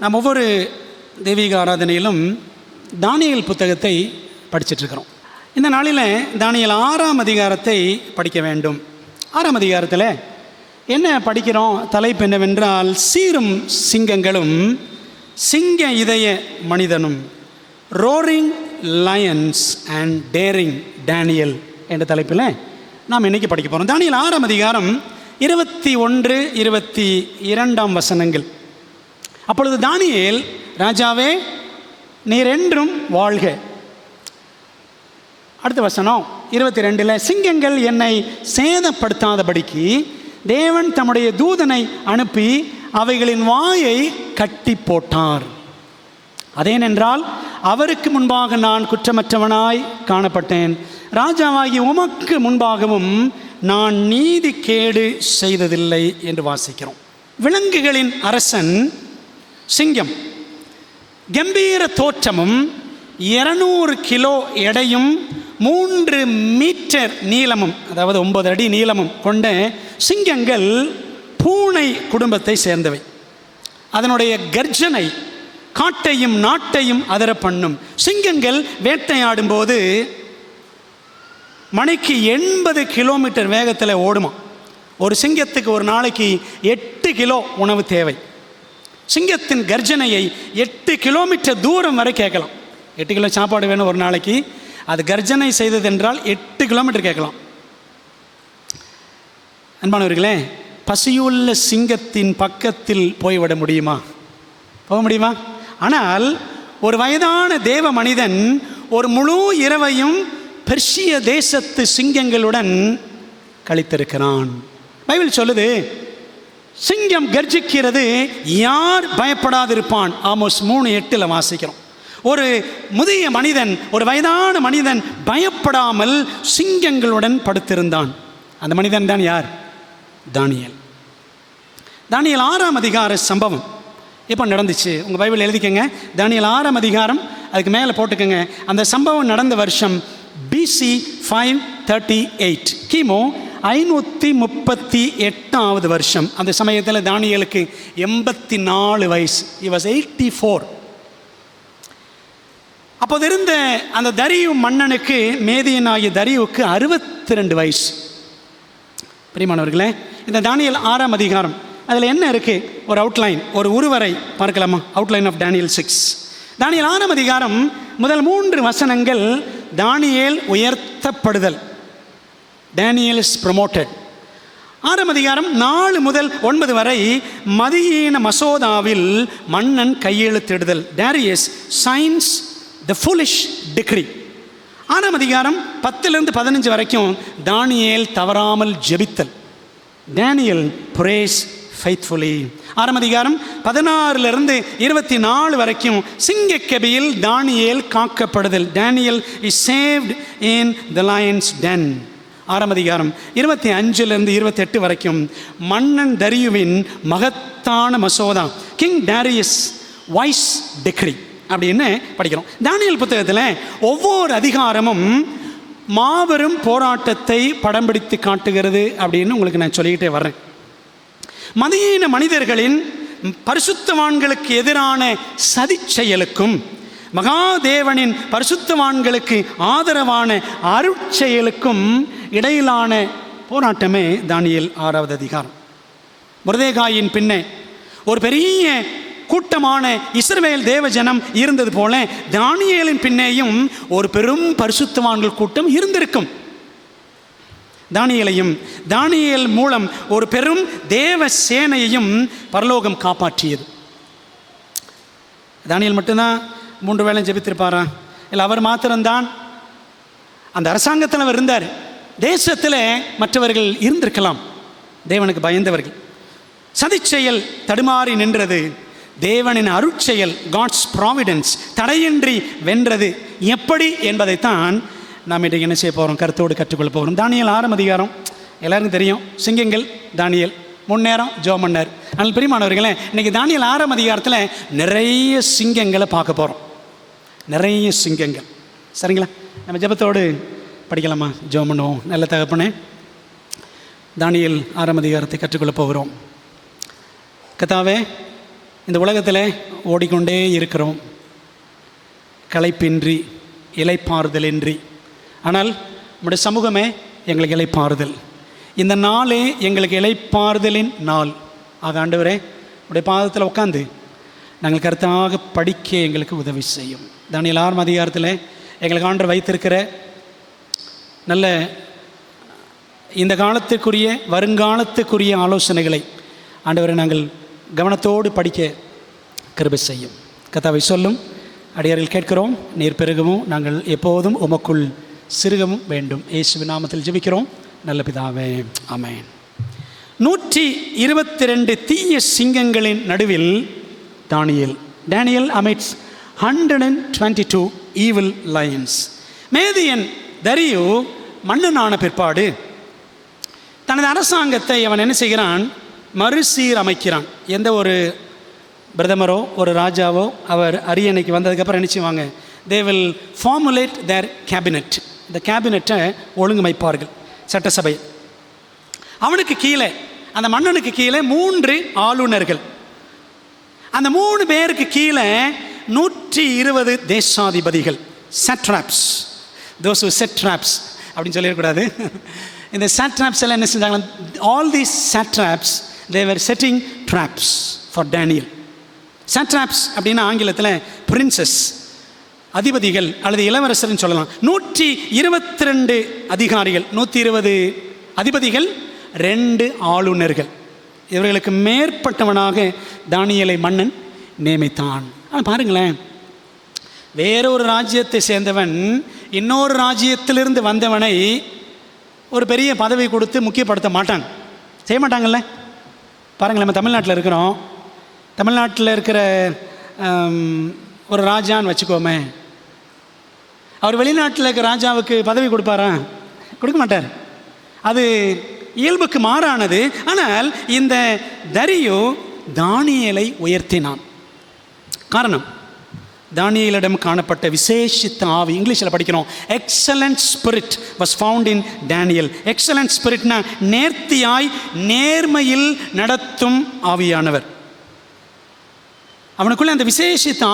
நாம் ஒவ்வொரு தெய்வீக ஆராதனையிலும் தானியேல் புத்தகத்தை படிச்சிட்ருக்கிறோம். இந்த நாளில் தானியேல் 6ஆம் அதிகாரத்தை படிக்க வேண்டும். 6ஆம் அதிகாரத்தில் என்ன படிக்கிறோம்? தலைப்பு என்னவென்றால், சீரும் சிங்கங்களும் சிங்க இதய மனிதனும், roaring Lions and daring Daniel என்ற தலைப்பில் நாம் இன்றைக்கி படிக்க போகிறோம். தானியேல் 6ஆம் அதிகாரம் 21, 22 வசனங்கள். அப்பொழுது தானியேல், ராஜாவே நீர் என்றும் வாழ்க. அடுத்த வசனம் 22, சிங்கங்கள் என்னை சேதப்படுத்தாதபடிக்கு தேவன் தம்முடைய தூதனை அனுப்பி அவைகளின் வாயை கட்டி போட்டார். அதேனென்றால் அவருக்கு முன்பாக நான் குற்றமற்றவனாய் காணப்பட்டேன். ராஜாவாகி உமக்கு முன்பாகவும் நான் நீதி கேடு செய்ததில்லை என்று வாசிக்கிறோம். விலங்குகளின் அரசன் சிங்கம், கம்பீர தோற்றமும் 200 கிலோ எடையும் 3 மீட்டர் நீளமும், அதாவது 9 அடி நீளமும் கொண்ட சிங்கங்கள் பூனை குடும்பத்தை சேர்ந்தவை. அதனுடைய கர்ஜனை காட்டையும் நாட்டையும் அதர பண்ணும். சிங்கங்கள் வேட்டையாடும் போது மணிக்கு 80 கிலோமீட்டர் வேகத்தில் ஓடுமா. ஒரு சிங்கத்துக்கு ஒரு நாளைக்கு 8 கிலோ உணவு தேவை. சிங்கத்தின் கர்ஜனையை 8 கிலோமீட்டர் தூரம் வரை கேட்கலாம். 8 கிலோ சாப்பாடு வேணும் ஒரு நாளைக்கு. அது கர்ஜனை செய்தது என்றால் 8 கிலோமீட்டர் கேட்கலாம். அன்பானவர்களே, பசியுள்ள சிங்கத்தின் பக்கத்தில் போய்விட முடியுமா? போக முடியுமா? ஆனால் ஒரு வயதான தேவ மனிதன் ஒரு முழு இரவையும் பெர்ஷிய தேசத்து சிங்கங்களுடன் கழித்திருக்கிறான். பைபிள் சொல்லுது, சிங்கம் கர்ஜிக்கிறது, யார் பயப்படாதிருப்பான்? ஆமோஸ் 3:8 வாசிக்கிறோம். ஒரு முதிய மனிதன், ஒரு வயதான மனிதன் பயப்படாமல் சிங்கங்களுடன் படுத்திருந்தான். அந்த மனிதன் தான் யார்? தானியேல். தானியேல் 6ஆம் அதிகார சம்பவம் எப்போ நடந்துச்சு? உங்கள் பைபிள் எழுதிக்கங்க. தானியேல் 6ஆம் அதிகாரம், அதுக்கு மேலே போட்டுக்கோங்க. அந்த சம்பவம் நடந்த வருஷம் BC 538, கிமு 538 வருஷம். அந்த சமயத்தில் தானியேலுக்கு 84 வயசு. He was 84. அப்போது இருந்த அந்த தரியு மன்னனுக்கு, மேதியனாகிய தரியுவுக்கு 62 வயசு. பிரியமானவர்களே, இந்த தானியேல் 6ஆம் அதிகாரம், அதில் என்ன இருக்குது? ஒரு அவுட்லைன், ஒரு உருவரை பார்க்கலாமா? Outline of Daniel 6. தானியேல் 6ஆம் அதிகாரம் முதல் 3 வசனங்கள் தானியேல் உயர்த்தப்படுதல். Daniel is promoted. 6ஆம் அதிகாரம் 4 முதல் 9 வரை மதியீன மசோதாவில் மன்னன் கையெழுத்திடுதல். Darius signs the foolish decree. 6ஆம் அதிகாரம் 10 15 வரைக்கும் தானியேல் தவறாமல் ஜெபித்தல். Daniel prays faithfully. 6ஆம் அதிகாரம் 16 24 வரைக்கும் சிங்கக்கெபியில் தானியேல் காக்கப்படுதல். Daniel is saved in the lion's den. 6ஆம் அதிகாரம் 25 28 வரைக்கும் மன்னன் தரியுவின் மகத்தான மசோதா, கிங் டாரியஸ் வைஸ் டிக்ரி அப்படின்னு படிக்கிறோம். தானியேல் புத்தகத்தில் ஒவ்வொரு அதிகாரமும் மாபெரும் போராட்டத்தை படம் பிடித்து காட்டுகிறது அப்படின்னு உங்களுக்கு நான் சொல்லிக்கிட்டே வர்றேன். மதியீன மனிதர்களின் பரிசுத்தவான்களுக்கு எதிரான சதி செயலுக்கும் மகாதேவனின் பரிசுத்தவான்களுக்கு ஆதரவான அருட்செயலுக்கும் இடையிலான போராட்டமே தானியேல் 6ஆவது அதிகாரம். மொர்தெகாயின் பின்னே ஒரு பெரிய கூட்டமான இஸ்ரவேல் தேவ ஜனம் இருந்தது போல தானியேலின் பின்னேயும் ஒரு பெரும் பரிசுத்தவான்கள் கூட்டம் இருந்திருக்கும். தானியேலையும் தானியேல் மூலம் ஒரு பெரும் தேவ சேனையையும் பரலோகம் காப்பாற்றியது. தானியேல் மட்டும்தான் 3 வேளை ஜெபித்திருப்பாரா? இல்லை அவர் மாத்திரம்தான்? அந்த அரசாங்கத்தில் அவர் இருந்தார். தேசத்தில் மற்றவர்கள் இருந்திருக்கலாம், தேவனுக்கு பயந்தவர்கள். சதிச்செயல் தடுமாறி நின்றது. தேவனின் அருட்செயல், காட்ஸ் ப்ராவிடன்ஸ், தடையின்றி வென்றது. எப்படி என்பதைத்தான் நாம் இன்றைக்கு என்ன செய்ய போகிறோம்? கருத்தோடு கற்றுக்கொள்ள போகிறோம். தானியேல் 6ஆம் அதிகாரம் எல்லாருக்கும் தெரியும். சிங்கங்கள், தானியேல் 3 நேரம் ஜெபம் பண்ணார். ஆனால் பிரியமானவர்களே, இன்றைக்கி தானியேல் 6ஆம் அதிகாரத்தில் நிறைய சிங்கங்களை பார்க்க போகிறோம். நிறைய சிங்கங்கள். சரிங்களா? நம்ம ஜெபத்தோடு படிக்கலாமா? ஜெபம் பண்ணுவோம். நல்ல தகப்பனே, தானியேல் 6ஆம் அதிகாரத்தை கற்றுக்கொள்ள போகிறோம். கர்த்தாவே, இந்த உலகத்தில் ஓடிக்கொண்டே இருக்கிறோம், களைப்பின்றி, இளைப்பாறுதலின்றி. ஆனால் நம்முடைய சமூகமே எங்களுக்கு இளைப்பாறுதல். இந்த நாளே எங்களுக்கு இளைப்பாறுதலின் நாள். ஆக ஆண்டவரே, உடைய பாதத்தில் உட்காந்து நாங்கள் கருத்தாக படிக்க எங்களுக்கு உதவி செய்யும். தானியேல் 6 அதிகாரத்தில் எங்களுக்கு ஆண்டவர் வைத்திருக்கிற நல்ல இந்த காலத்துக்குரிய வருங்காலத்துக்குரிய ஆலோசனைகளை ஆண்டவரை நாங்கள் கவனத்தோடு படிக்க கிருபை செய்யும். கர்த்தாவே சொல்லும் அடியார்கள் கேட்கிறோம். நீர் பெருகவும் நாங்கள் எப்போதும் உமக்குள் சிறுகவும் வேண்டும். இயேசுவின் நாமத்தில் ஜெபிக்கிறோம் நல்ல பிதாவே, ஆமென். 122 தீய சிங்கங்களின் நடுவில் Daniel amidst 122 evil lions. Median தரியு மன்னனான பிற்பாடு தனது அரசாங்கத்தை அவன் என்ன செய்கிறான்? மறுசீரமைக்கிறான். எந்த ஒரு பிரதமரோ ஒரு ராஜாவோ அவர் அரியணைக்கு வந்ததுக்கப்புறம் என்ன செய்வாங்க? they will formulate their cabinet. இந்த கேபினெட்டை ஒழுங்கமைப்பார்கள், சட்டசபை. அவனுக்கு கீழே, அந்த மன்னனுக்கு கீழே 3 ஆளுநர்கள். அந்த 3 பேருக்கு கீழே 120 தேசாதிபதிகள், satraps. those who set traps அப்படின்னு சொல்லிடக்கூடாது. இந்த satraps எல்லாம் என்ன செஞ்சாங்க? all these satraps they were setting traps for Daniel. satraps அப்படின்னா ஆங்கிலத்தில் பிரின்சஸ், அதிபதிகள் அல்லது இளவரசர்னு சொல்லலாம். 122 அதிகாரிகள், 120 அதிபதிகள், 2 ஆளுநர்கள். இவர்களுக்கு மேற்பட்டவனாக தானியேலை மன்னன் நியமித்தான். பாருங்களேன், வேறொரு ராஜ்யத்தை சேர்ந்தவன் இன்னொரு ராஜ்யத்திலிருந்து வந்தவனை ஒரு பெரிய பதவி கொடுத்து முக்கியப்படுத்த மாட்டாங்க, செய்ய மாட்டாங்கல்ல. பாருங்கள், நம்ம தமிழ்நாட்டில் இருக்கிறோம். தமிழ்நாட்டில் இருக்கிற ஒரு ராஜான்னு வச்சுக்கோமே, அவர் வெளிநாட்டில் இருக்கிற ராஜாவுக்கு பதவி கொடுப்பாரா? கொடுக்க மாட்டார். அது இயல்புக்கு மாறானது. ஆனால் இந்த தரியு தானியேலை உயர்த்தினான். காரணம், தானியேலிடம் காணப்பட்ட விசேஷித்த ஆவி. இங்கிலீஷில் படிக்கிறோம், excellent spirit was found in Daniel. Excellent ஸ்பிரிட்னா நேர்த்தியாய் நேர்மையில் நடத்தும் ஆவியானவர். அவனுக்குள்ளே அந்த விசேஷித்த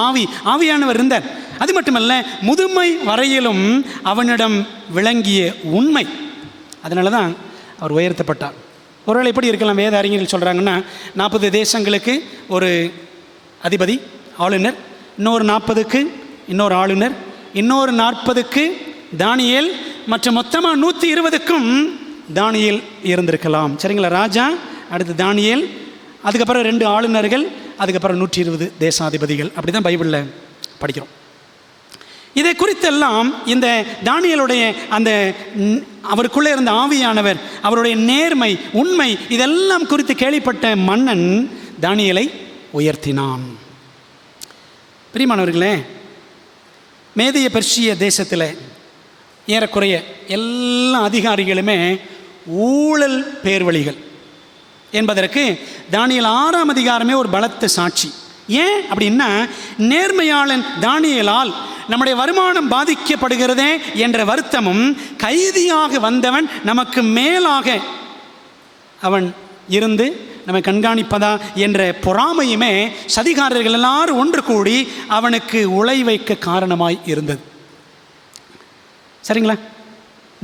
ஆவியானவர் இருந்தார். அது மட்டுமல்ல, முதுமை வரையிலும் அவனிடம் விளங்கிய உண்மை. அதனால தான் அவர் உயர்த்தப்பட்டார். ஒருவேளை எப்படி இருக்கலாம்? வேத அறிஞர்கள் சொல்கிறாங்கன்னா, 40 தேசங்களுக்கு ஒரு அதிபதி, ஆளுநர், இன்னொரு 40க்கு இன்னொரு ஆளுநர், இன்னொரு 40க்கு தானியேல், மற்றும் மொத்தமாக 120க்கும் தானியேல் இருந்திருக்கலாம். சரிங்களா? ராஜா, அடுத்து தானியேல், அதுக்கப்புறம் 2 ஆளுநர்கள், அதுக்கப்புறம் 120 தேசாதிபதிகள். அப்படி தான் பைபிளில் படிக்கிறோம். இதை குறித்தெல்லாம் இந்த தானியேலுடைய அந்த அவருக்குள்ளே இருந்த ஆவியானவர், அவருடைய நேர்மை, உண்மை, இதெல்லாம் குறித்து கேள்விப்பட்ட மன்னன் தானியேலை உயர்த்தினான். பிரியமானவர்களே, மேதிய பெர்ஷிய தேசத்தில் ஏறக்குறைய எல்லா அதிகாரிகளுமே ஊழல் பேர்வழிகள் என்பதற்கு தானியேல் 6ஆம் அதிகாரமே ஒரு பலத்த சாட்சி. ஏன் அப்படின்னா, நேர்மையாளன் தானியேலால் நம்முடைய வருமானம் பாதிக்கப்படுகிறதே என்ற வருத்தமும், கைதியாக வந்தவன் நமக்கு மேலாக அவன் இருந்து நம்மை கண்காணிப்பதா என்ற பொறாமையுமே சதிகாரர்கள் எல்லாரும் ஒன்று கூடி அவனுக்கு உலை வைக்க காரணமாய் இருந்தது. சரிங்களா?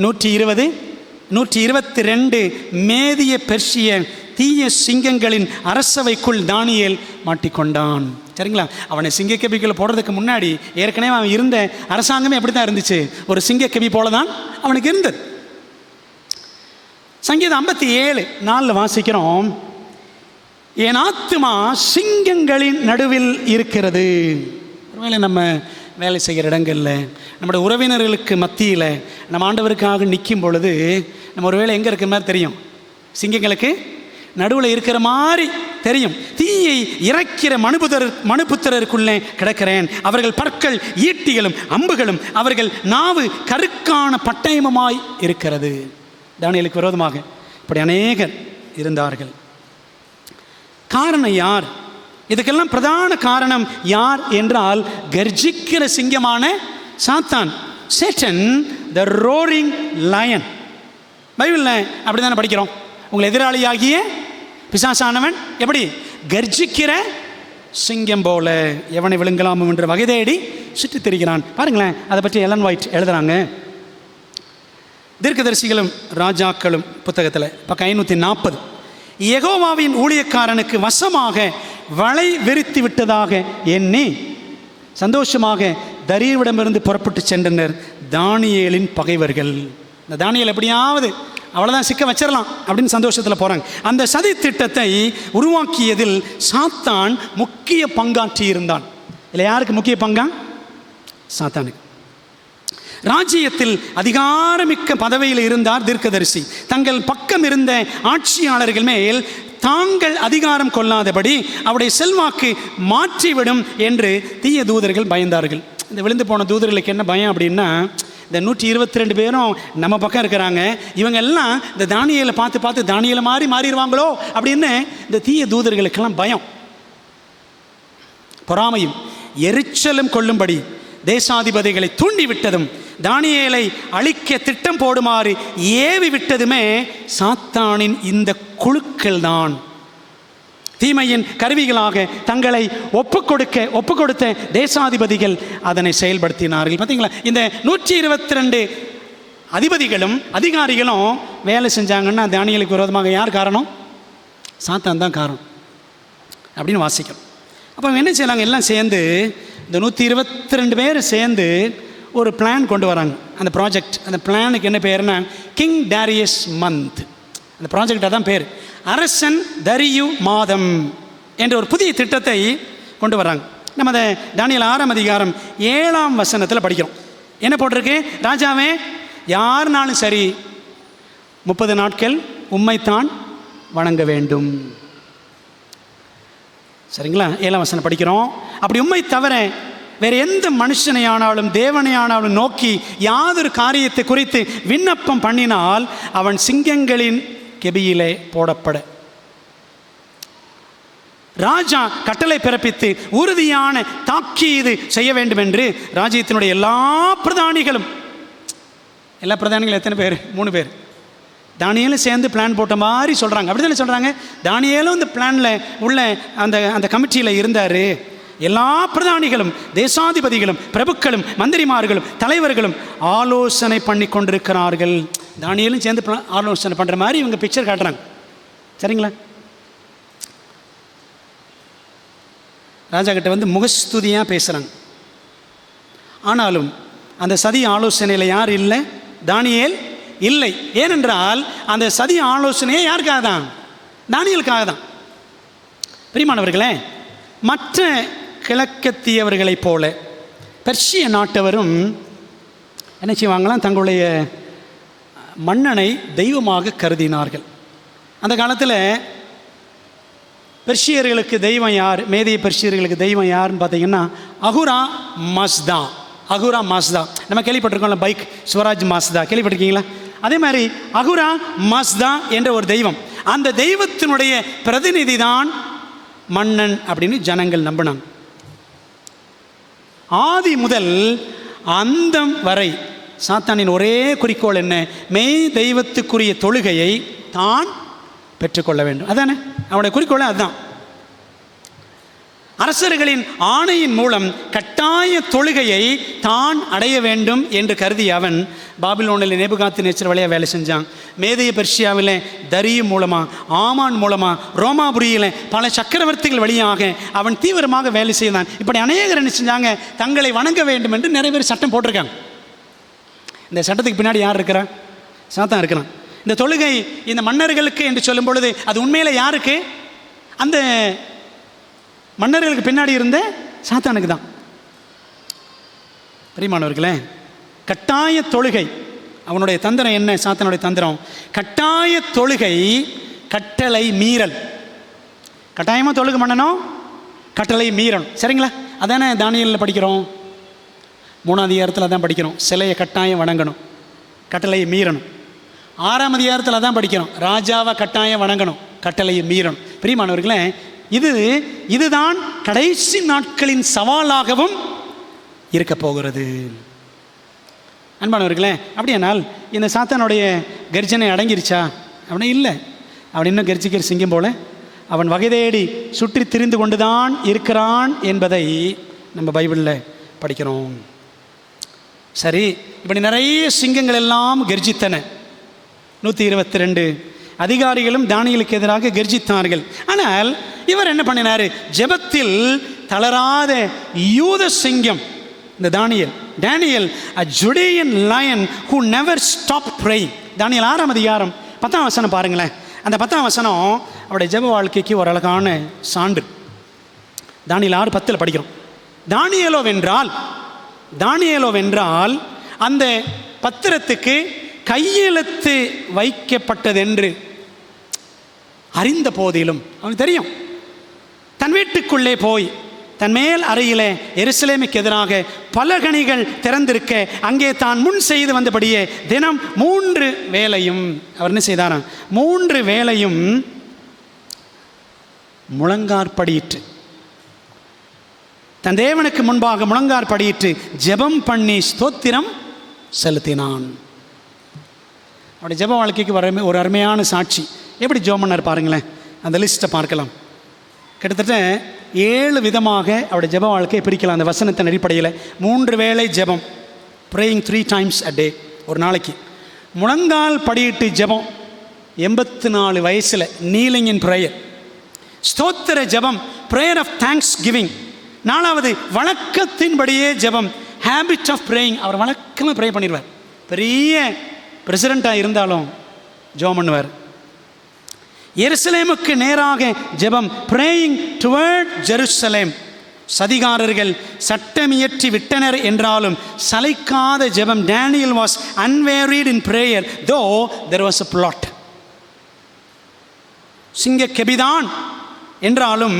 122 மேதிய பெர்ஷிய தீய சிங்கங்களின் அரசவைக்குள் தானியேல் மாட்டிக்கொண்டான். சரிங்களா? அவனை சிங்கக்கபிக்குள்ள போடுறதுக்கு முன்னாடி ஏற்கனவே அவன் இருந்த அரசாங்கமே அப்படி தான் இருந்துச்சு. ஒரு சிங்கக்கபி போல தான் அவனுக்கு இருந்தது. சங்கீதம் 57:4 வாசிக்கிறோம், என் ஆத்துமா சிங்கங்களின் நடுவில் இருக்கிறது. ஒருவேளை நம்ம வேலை செய்கிற இடங்களில், நம்முடைய உறவினர்களுக்கு மத்தியில் நம்ம ஆண்டவருக்காக நிற்கும் பொழுது நம்ம ஒருவேளை எங்கே இருக்கிற மாதிரி தெரியும், சிங்கங்களுக்கு நடுவில் இருக்கிற மாதிரி தெரியும். தீயை இறக்கிற மனுபுத்திரருக்குள்ளே கிடக்கிறேன். அவர்கள் பற்கள் ஈட்டிகளும் அம்புகளும், அவர்கள் நாவு கருக்கான பட்டயமுமாய் இருக்கிறது. தானியேலுக்கு விரோதமாக இப்படி அநேகர் இருந்தார்கள். காரணம் யார்? இதுக்கெல்லாம் பிரதான காரணம் யார் என்றால், கர்ஜிக்கிற சிங்கமான சாத்தான், சேட்டன், த ரோரிங் லயன். பைபிளில் அப்படி தானே படிக்கிறோம். உங்கள் எதிராளியாகிய பிசாசானவன் எப்படி? கர்ஜிக்கிற சிங்கம் போல எவனை விழுங்கலாம் என்ற வகை தேடி சுற்றி திரிகிறான். பாருங்களேன், அதை பற்றி எலன் ஒயிட் எழுதுகிறாங்க. தீர்க்கதரிசிகளும் ராஜாக்களும் புத்தகத்தில் பக்கம் 540. யெகோவாவின் ஊழியக்காரனுக்கு வசமாக வலை விரித்து விட்டதாக எண்ணி சந்தோஷமாக தரியவிடமிருந்து புறப்பட்டு சென்றனர் தானியேலின் பகைவர்கள். இந்த தானியேல் எப்படியாவது அவ்வளோதான் சிக்க வச்சிடலாம் அப்படின்னு சந்தோஷத்தில் போகிறாங்க. அந்த சதி திட்டத்தை உருவாக்கியதில் சாத்தான் முக்கிய பங்காற்றி இருந்தான். இல்லை, யாருக்கு முக்கிய பங்கா? சாத்தானுக்கு. ராஜ்யத்தில் அதிகாரமிக்க பதவியில் இருந்தார் தீர்க்கதரிசி. தங்கள் பக்கம் இருந்த ஆட்சியாளர்கள் மேல் தாங்கள் அதிகாரம் கொள்ளாதபடி அவருடைய செல்வாக்கு மாற்றிவிடும் என்று தீய தூதர்கள் பயந்தார்கள். இந்த விழுந்து போன தூதர்களுக்கு என்ன பயம் அப்படின்னா, இந்த 122 பேரும் நம்ம பக்கம் இருக்கிறாங்க, இவங்க எல்லாம் இந்த தானியேலை பார்த்து பார்த்து தானியேலை மாறிடுவாங்களோ அப்படின்னு இந்த தீய தூதர்களுக்கெல்லாம் பயம். பொறாமையும் எரிச்சலும் கொள்ளும்படி தேசாதிபதிகளை தூண்டிவிட்டதும் தானியேலை அழிக்க திட்டம் போடுமாறு ஏவி விட்டதுமே சாத்தானின் இந்த குழுக்கள் தான் தீமையின் கருவிகளாக தங்களை ஒப்புக்கொடுத்த தேசாதிபதிகள் அதனை செயல்படுத்தினார்கள். பார்த்தீங்களா, இந்த 122 அதிபதிகளும் அதிகாரிகளும் வேலை செஞ்சாங்கன்னா தானியேலுக்கு விரோதமாக யார் காரணம்? சாத்தான் தான் காரணம் அப்படின்னு வாசிக்கிறோம். அப்போ என்ன செய்யலாங்க? எல்லாம் சேர்ந்து இந்த 122 பேர் சேர்ந்து ஒரு பிளான் கொண்டு வராங்க. அந்த ப்ராஜெக்ட், அந்த பிளானுக்கு என்ன பேருன்னா கிங் டாரியஸ் மந்த். அந்த ப்ராஜெக்ட் அதான் பேர், அரசன் தரியு மாதம் என்ற ஒரு புதிய திட்டத்தை கொண்டு வராங்க. நம்ம அதை தானியேல் 6ஆம் அதிகாரம் 7ஆம் வசனத்தில் படிக்கிறோம். என்ன போட்டிருக்கு? ராஜாவே, யாருனாலும் சரி 30 நாட்கள் உம்மைத்தான் வணங்க வேண்டும். சரிங்களா? 7ஆம் வசனம் படிக்கிறோம். அப்படி உம்மை தவிர வேறு எந்த மனுஷனையானாலும் தேவனையானாலும் நோக்கி யாதொரு காரியத்தை குறித்து விண்ணப்பம் பண்ணினால் அவன் சிங்கங்களின் கெபியிலே போடப்பட. ராஜா கட்டளை பிறப்பித்து உறுதியான தாக்கீது செய்ய வேண்டும் என்று ராஜ்யத்தினுடைய எல்லா பிரதானிகளும் எத்தனை பேர்? 3 பேர். தானியேலும் சேர்ந்து பிளான் போட்ட மாதிரி சொல்கிறாங்க. அப்படி தானே சொல்கிறாங்க? தானியேலும் இந்த பிளானில் உள்ள அந்த கமிட்டியில் இருந்தார். எல்லா பிரதானிகளும் தேசாதிபதிகளும் பிரபுக்களும் மந்திரிமார்களும் தலைவர்களும் ஆலோசனை பண்ணி கொண்டிருக்கிறார்கள். தானியேலும் சேர்ந்து ஆலோசனை பண்ணுற மாதிரி இவங்க பிக்சர் காட்டுறாங்க. சரிங்களா? ராஜா கிட்ட வந்து முகஸ்துதியாக பேசுகிறாங்க. ஆனாலும் அந்த சதி ஆலோசனையில் யார் இல்லை? தானியேல் இல்லை. ஏனென்றால் அந்த சதி ஆலோசனையே யாருக்காக தான்? தானியேலுக்காக தான். பிரியமானவர்களே, மற்ற கிழக்கத்தியவர்களைப் போல பெர்ஷிய நாட்டவரும் என்ன செய்வாங்களாம்? தங்களுடைய மன்னனை தெய்வமாக கருதினார்கள். அந்த காலத்தில் பெர்ஷியர்களுக்கு தெய்வம் யார்? மேதிய பெர்ஷியர்களுக்கு தெய்வம் யாருன்னு பார்த்தீங்கன்னா அகுரா மஸ்தா. அகுரா மாஸ்தா நம்ம கேள்விப்பட்டிருக்கோம்ல, பைக் ஸ்வராஜ் மாஸ்தா கேள்விப்பட்டிருக்கீங்களா? அதே மாதிரி அகுரா மாஸ்தா என்ற ஒரு தெய்வம், அந்த தெய்வத்தினுடைய பிரதிநிதி தான் மன்னன் அப்படின்னு ஜனங்கள் நம்பினாங்க. ஆதி முதல் அந்தம் வரை சாத்தானின் ஒரே குறிக்கோள் என்ன? மெய் தெய்வத்துக்குரிய தொழுகையை தான் பெற்றுக்கொள்ள வேண்டும். அதானே அவனுடைய குறிக்கோள். அதுதான் அரசர்களின் ஆணையின் மூலம் கட்டாய தொழுகையை தான் அடைய வேண்டும் என்று கருதிய அவன் பாபிலோனில் நேபுகாத்நேச்சர் வழியாக வேலை செஞ்சான். மேதிய பெர்ஷியாவில் தரியு மூலமாக, ஆமான் மூலமாக, ரோமாபுரியில் பல சக்கரவர்த்திகள் வழியாக அவன் தீவிரமாக வேலை செய்தான். இப்படி அநேகர் என்ன செஞ்சாங்க? தங்களை வணங்க வேண்டும் என்று நிறைய பேர் சட்டம் போட்டிருக்காங்க. இந்த சட்டத்துக்கு பின்னாடி யார் இருக்கிறா? சாத்தான் இருக்கிறான். இந்த தொழுகை இந்த மன்னர்களுக்கு என்று சொல்லும் பொழுது அது உண்மையில் யாருக்கு? அந்த மன்னர்களுக்கு பின்னாடி இருந்த சாத்தானுக்கு தான். பிரியமானவர்களே, கட்டாய தொழுகை அவனுடைய தந்திரம் என்ன? சாத்தானுடைய தந்திரம் கட்டாய தொழுகை, கட்டளை மீறல். கட்டாயமாக தொழுகை பண்ணணும், கட்டளை மீறணும். சரிங்களா? அதானே தானியேலில் படிக்கிறோம், 3ஆம் அதிகாரத்தில் தான் படிக்கிறோம். சிலையை கட்டாயம் வணங்கணும், கட்டளையை மீறணும். 6ஆம் அதிகாரத்தில் தான் படிக்கிறோம், ராஜாவை கட்டாயம் வணங்கணும், கட்டளையை மீறணும். பிரியமானவர்களே, இதுதான் கடைசி நாட்களின் சவாலாகவும் இருக்க போகிறது. அன்பானவர்களே, அப்படியானால் இந்த சாத்தானுடைய கர்ஜனை அடங்கிருச்சா? அப்படின்னா இல்லை. அவன் இன்னும் கர்ஜிக்கிற சிங்கம் போல அவன் வகை தேடி சுற்றி திரிந்து கொண்டுதான் இருக்கிறான் என்பதை நம்ம பைபிளில் படிக்கிறோம். சரி, இப்படி நிறைய சிங்கங்கள் எல்லாம் கர்ஜித்தன. 122 அதிகாரிகளும் தானியேலுக்கு எதிராக கர்ஜித்தார்கள். ஆனால் இவர் என்ன பண்ணினார்? ஜெபத்தில் தளராத யூத சிங்கம் இந்த Daniel a Judean lion who never stopped praying. தானியேல் 6ஆம் அதிகாரம் 10ஆம் வசனம் பாருங்களேன். அந்த 10ஆம் வசனம் அவருடைய ஜெப வாழ்க்கைக்கு ஒரு அழகான சான்று. தானியேல் 6:10 படிக்கிறோம். தானியேலோ வென்றால் அந்த பத்திரத்துக்கு கையெழுத்து வைக்கப்பட்டதென்று அறிந்த போதிலும் அவனுக்கு தெரியும். தன் வீட்டுக்குள்ளே போய் தன் மேல் அறையிலே எருசலேமுக்கு எதிராக பலகணிகள் திறந்திருக்க அங்கே தான் முன் செய்து வந்தபடியே தினம் 3 வேளையும் அவர் என்ன செய்தாராம்? 3 வேளையும் முழங்காற்படியிட்டு தன் தேவனுக்கு முன்பாக முழங்காற்படியிட்டு ஜெபம் பண்ணி ஸ்தோத்திரம் செலுத்தினான். அவருடைய ஜெப வாழ்க்கைக்கு ஒரு அருமையான சாட்சி. எப்படி ஜெபம் பண்ணார் பாருங்களேன். அந்த லிஸ்ட்டை பார்க்கலாம். கிட்டத்தட்ட 7 விதமாக அவருடைய ஜெப வாழ்க்கையை பிரிக்கலாம் அந்த வசனத்தின் அடிப்படையில். 3 வேளை ஜெபம், ப்ரேயிங் 3 times a day, ஒரு நாளைக்கு. முழங்கால் படியிட்டு ஜெபம் 84 வயசில், நீலிங் இன் ப்ரேயர். ஸ்தோத்திர ஜெபம், ப்ரேயர் ஆஃப் தேங்க்ஸ் கிவிங். 4வது வழக்கத்தின்படியே ஜெபம், ஹேபிட் ஆஃப் ப்ரேயிங். அவர் வழக்கமாக ப்ரே பண்ணிடுவார். பெரிய பிரசிடெண்ட்டாக இருந்தாலும் ஜெபம் பண்ணுவார். எருசலேமுக்கு நேராக ஜெபம், praying toward Jerusalem. சதிகாரர்கள் சட்டமியற்றி விட்டனர் என்றாலும் சளைக்காத ஜெபம். Daniel was unwearied in prayer though there was a plot. சிங்க கெபிதான் என்றாலும்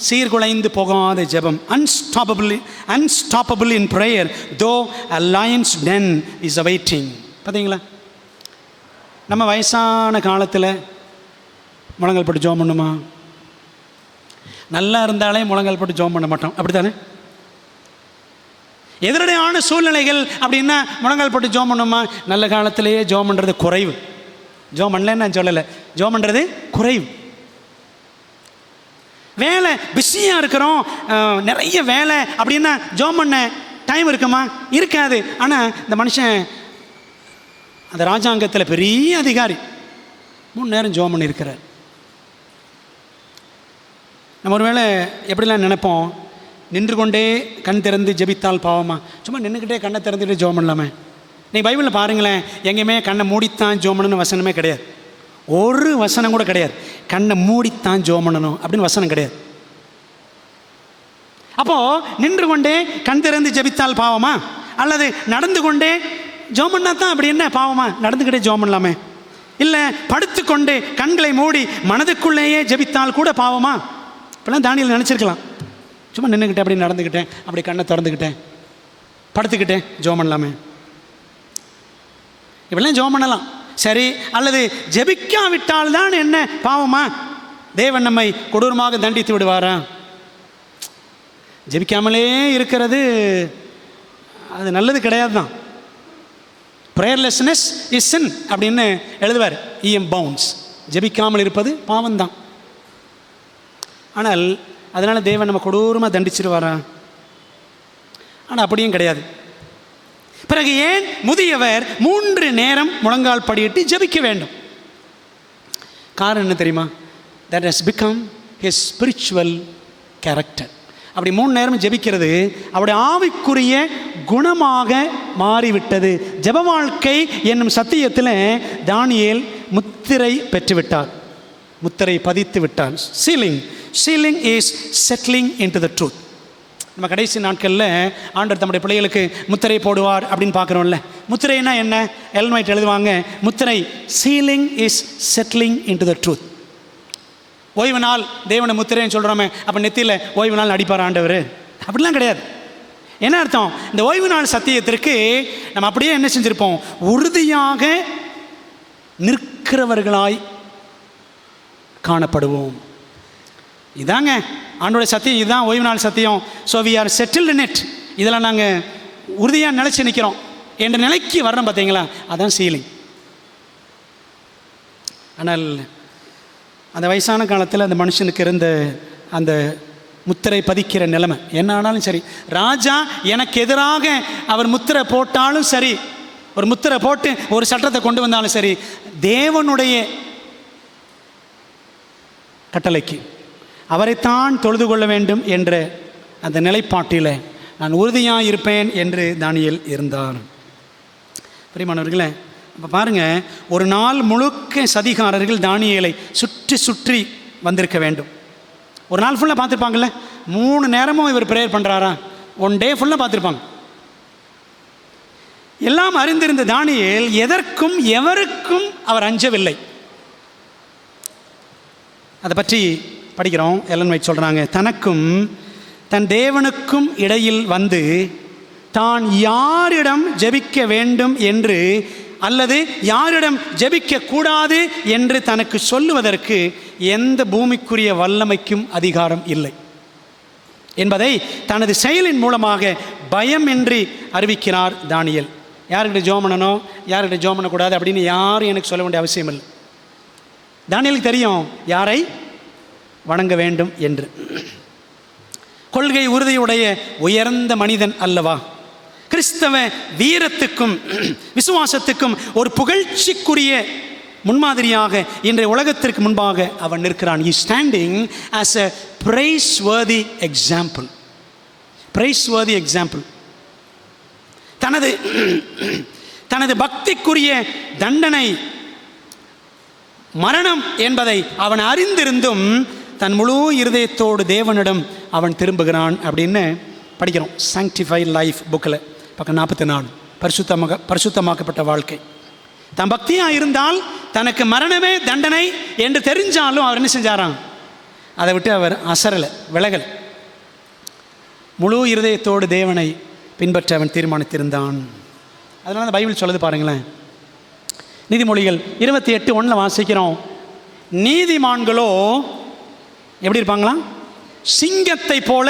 சீர்குலைந்து போகாத ஜெபம். unstoppable in prayer though a lion's den is awaiting. பார்த்தீங்களா? நம்ம வயசான காலத்தில் முழங்கால் போட்டு ஜெபம் பண்ணுமா? நல்லா இருந்தாலே முழங்கால் போட்டு ஜெபம் பண்ண மாட்டோம், அப்படி தானே? எதிரடையான சூழ்நிலைகள் அப்படின்னா முழங்கால் போட்டு ஜெபம் பண்ணுமா? நல்ல காலத்திலேயே ஜெபம் பண்ணுறது குறைவு. ஜெபம் பண்ணலன்னு நான் சொல்லலை, ஜெபம் பண்ணுறது குறைவு. வேலை பிஸியாக இருக்கிறோம், நிறைய வேலை அப்படின்னா ஜெபம் பண்ண டைம் இருக்குமா? இருக்காது. ஆனால் இந்த மனுஷன் அந்த ராஜாங்கத்தில் பெரிய அதிகாரி, 3 நேரம் ஜெபம் பண்ணியிருக்கிறார். நம்ம ஒரு வேளை எப்படிலாம் நினைப்போம், நின்று கொண்டே கண் திறந்து ஜெபித்தால் பாவமா? சும்மா நின்றுக்கிட்டே கண்ணை திறந்துட்டு ஜெபம் பண்ணலாமே. நீங்கள் பைபிளில் பாருங்களேன், எங்கேயுமே கண்ணை மூடித்தான் ஜெபம் பண்ணணும்னு வசனமே கிடையாது. ஒரு வசனம் கூட கிடையாது கண்ணை மூடித்தான் ஜெபம் பண்ணணும் அப்படின்னு வசனம் கிடையாது. அப்போது நின்று கொண்டே கண் திறந்து ஜெபித்தால் பாவமா? அல்லது நடந்து கொண்டே ஜெபம் பண்ணால் தான் அப்படி என்ன பாவமா? நடந்துக்கிட்டே ஜெபம் பண்ணலாமே. இல்லை படுத்துக்கொண்டு கண்களை மூடி மனதுக்குள்ளேயே ஜெபித்தால் கூட பாவமா? இப்போலாம் தானியேல் நினச்சிருக்கலாம், சும்மா நின்றுக்கிட்டேன், அப்படி நடந்துக்கிட்டேன், அப்படி கண்ணை திறந்துக்கிட்டேன், படுத்துக்கிட்டேன், ஜெபம் பண்ணலாமே. இப்படிலாம் ஜெபம் பண்ணலாம், சரி. அல்லது ஜெபிக்காவிட்டால் தான் என்ன பாவமா? தேவன் நம்மை கொடூரமாக தண்டித்து விடுவாரா? ஜெபிக்காமலே இருக்கிறது அது நல்லது கிடையாது தான். ப்ரேயர்லெஸ்னஸ் இஸ் சின் அப்படின்னு எழுதுவார் E.M. பவுன்ஸ். ஜெபிக்காமல் இருப்பது பாவம்தான். ஆனால் அதனால் தேவன் நம்ம கொடூரமாக தண்டிச்சிருவாரா? ஆனால் அப்படியும் கிடையாது. பிறகு ஏன் முதியவர் 3 நேரம் முழங்கால் படியிட்டு ஜெபிக்க வேண்டும்? காரணம் என்ன தெரியுமா? that has become his spiritual character. அப்படி 3 நேரம் ஜெபிக்கிறது அவருடைய ஆவிக்குரிய குணமாக மாறிவிட்டது. ஜெப வாழ்க்கை என்னும் சத்தியத்தில் தானியேல் முத்திரை பெற்றுவிட்டார், முத்திரை பதித்து விட்டார். Ceiling is settling into the truth. நம்ம கடைசி நாட்களில் ஆண்டவர் தம்முடைய பிள்ளைகளுக்கு முத்திரை போடுவார் அப்படின்னு பார்க்குறோம்ல. முத்திரைனா என்ன? எல்ன் ஒயிட் எழுதுவாங்க, முத்திரை ceiling is settling into the truth. ஓய்வு நாள் தேவனை முத்திரைன்னு சொல்கிறோமே, அப்போ நெத்தியில் ஓய்வு நாள் அடிப்பார் ஆண்டவர்? அப்படிலாம் கிடையாது. என்ன அர்த்தம்? இந்த ஓய்வு நாள் சத்தியத்திற்கு நம்ம அப்படியே என்ன செஞ்சுருப்போம்? உறுதியாக நிற்கிறவர்களாய் காணப்படுவோம். இதாங்க ஆண்டோடைய சத்தியம், இதுதான் ஓய்வு நாள் சத்தியம். So we are settled in it. இதெல்லாம் நாங்கள் உறுதியாக நிலைச்சி நிற்கிறோம் என்ற நிலைக்கு வர்றோம். பார்த்தீங்களா? அதான் சீலிங். ஆனால் அந்த வயசான காலத்தில் அந்த மனுஷனுக்கு இருந்த அந்த முத்திரை பதிக்கிற நிலைமை என்ன ஆனாலும் சரி, ராஜா எனக்கு எதிராக அவர் முத்திரை போட்டாலும் சரி, ஒரு முத்திரை போட்டு ஒரு சட்டத்தை கொண்டு வந்தாலும் சரி, தேவனுடைய கட்டளைக்கு அவரைத்தான் தொழுது கொள்ள வேண்டும் என்ற அந்த நிலைப்பாட்டில் நான் உறுதியாக இருப்பேன் என்று தானியேல் இருந்தார். பிரியமானவர்களே, இப்போ பாருங்கள், ஒரு நாள் முழுக்க சதிகாரர்கள் தானியேலை சுற்றி சுற்றி வந்திருக்க வேண்டும். ஒரு நாள் ஃபுல்லாக பார்த்துருப்பாங்கல்ல, 3 நேரமும் இவர் ப்ரேயர் பண்ணுறாரா, 1 டே ஃபுல்லாக பார்த்துருப்பாங்க. எல்லாம் அறிந்திருந்த தானியேல் எதற்கும் எவருக்கும் அவர் அஞ்சவில்லை. அதை பற்றி படிக்கிறோம். எலன் வைட் சொல்கிறாங்க, தனக்கும் தன் தேவனுக்கும் இடையில் வந்து தான் யாரிடம் ஜெபிக்க வேண்டும் என்று அல்லது யாரிடம் ஜெபிக்க கூடாது என்று தனக்கு சொல்லுவதற்கு எந்த பூமிக்குரிய வல்லமைக்கும் அதிகாரம் இல்லை என்பதை தனது செயலின் மூலமாக பயமின்றி அறிவிக்கிறார் தானியேல். யார்கிட்ட ஜெபம் பண்ணணும், யார்கிட்ட ஜெபம் பண்ணக்கூடாது அப்படின்னு யாரும் எனக்கு சொல்ல வேண்டிய அவசியம் இல்லை. தானியேலுக்கு தெரியும் யாரை வணங்க வேண்டும் என்று. கொள்கை உறுதியுடைய உயர்ந்த மனிதன் அல்லவா, கிறிஸ்தவ வீரத்துக்கும் விசுவாசத்துக்கும் ஒரு புகழ்ச்சிக்குரிய முன்மாதிரியாக இன்றைய உலகத்திற்கு முன்பாக அவன் நிற்கிறான். He is standing as a praiseworthy example. praiseworthy example. தனது பக்திக்குரிய தண்டனை மரணம் என்பதை அவன் அறிந்திருந்தும் தன் முழு இருதயத்தோடு தேவனிடம் அவன் திரும்புகிறான் அப்படின்னு படிக்கிறோம். சாங்டிஃபைட் லைஃப் புக்கில் பக்கம் 44 பரிசுத்தமாக்கப்பட்ட வாழ்க்கை. தன் பக்தியாக இருந்தால் தனக்கு மரணமே தண்டனை என்று தெரிஞ்சாலும் அவர் என்ன செஞ்சாராம், அதை விட்டு அவர் அசரலை, விலகல். முழு இருதயத்தோடு தேவனை பின்பற்ற அவன் தீர்மானித்திருந்தான். அதனால தான் பைபிள் சொல்லுது பாருங்களேன், நீதிமொழிகள் 28:1 வாசிக்கிறோம், நீதிமான்களோ எப்படி இருப்பாங்களா, சிங்கத்தை போல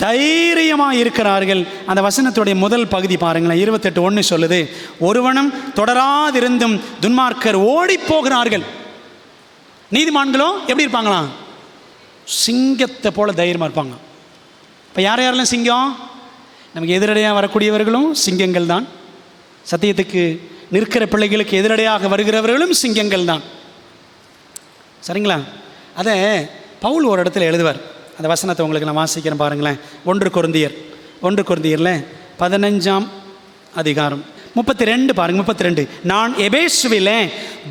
தைரியமாக இருக்கிறார்கள். அந்த வசனத்துடைய முதல் பகுதி பாருங்களேன், 28:1 சொல்லுது, ஒருவனும் தொடராதிருந்தும் துன்மார்க்கர் ஓடி போகிறார்கள். நீதிமான்களோ எப்படி இருப்பாங்களாம், சிங்கத்தை போல தைரியமாக இருப்பாங்க. இப்போ யாரெல்லாம் சிங்கம், நமக்கு எதிரடையாக வரக்கூடியவர்களும் சிங்கங்கள் தான், சத்தியத்துக்கு நிற்கிற பிள்ளைகளுக்கு எதிரடையாக வருகிறவர்களும் சிங்கங்கள் தான். சரிங்களா? அதை பவுல் ஒரு இடத்துல எழுதுவார். அந்த வசனத்தை உங்களுக்கு நான் வாசிக்கிறேன் பாருங்களேன். 1 கொரிந்தியர் 15 அதிகாரம் 32 பாருங்க. 32, நான் எபேசுவிலே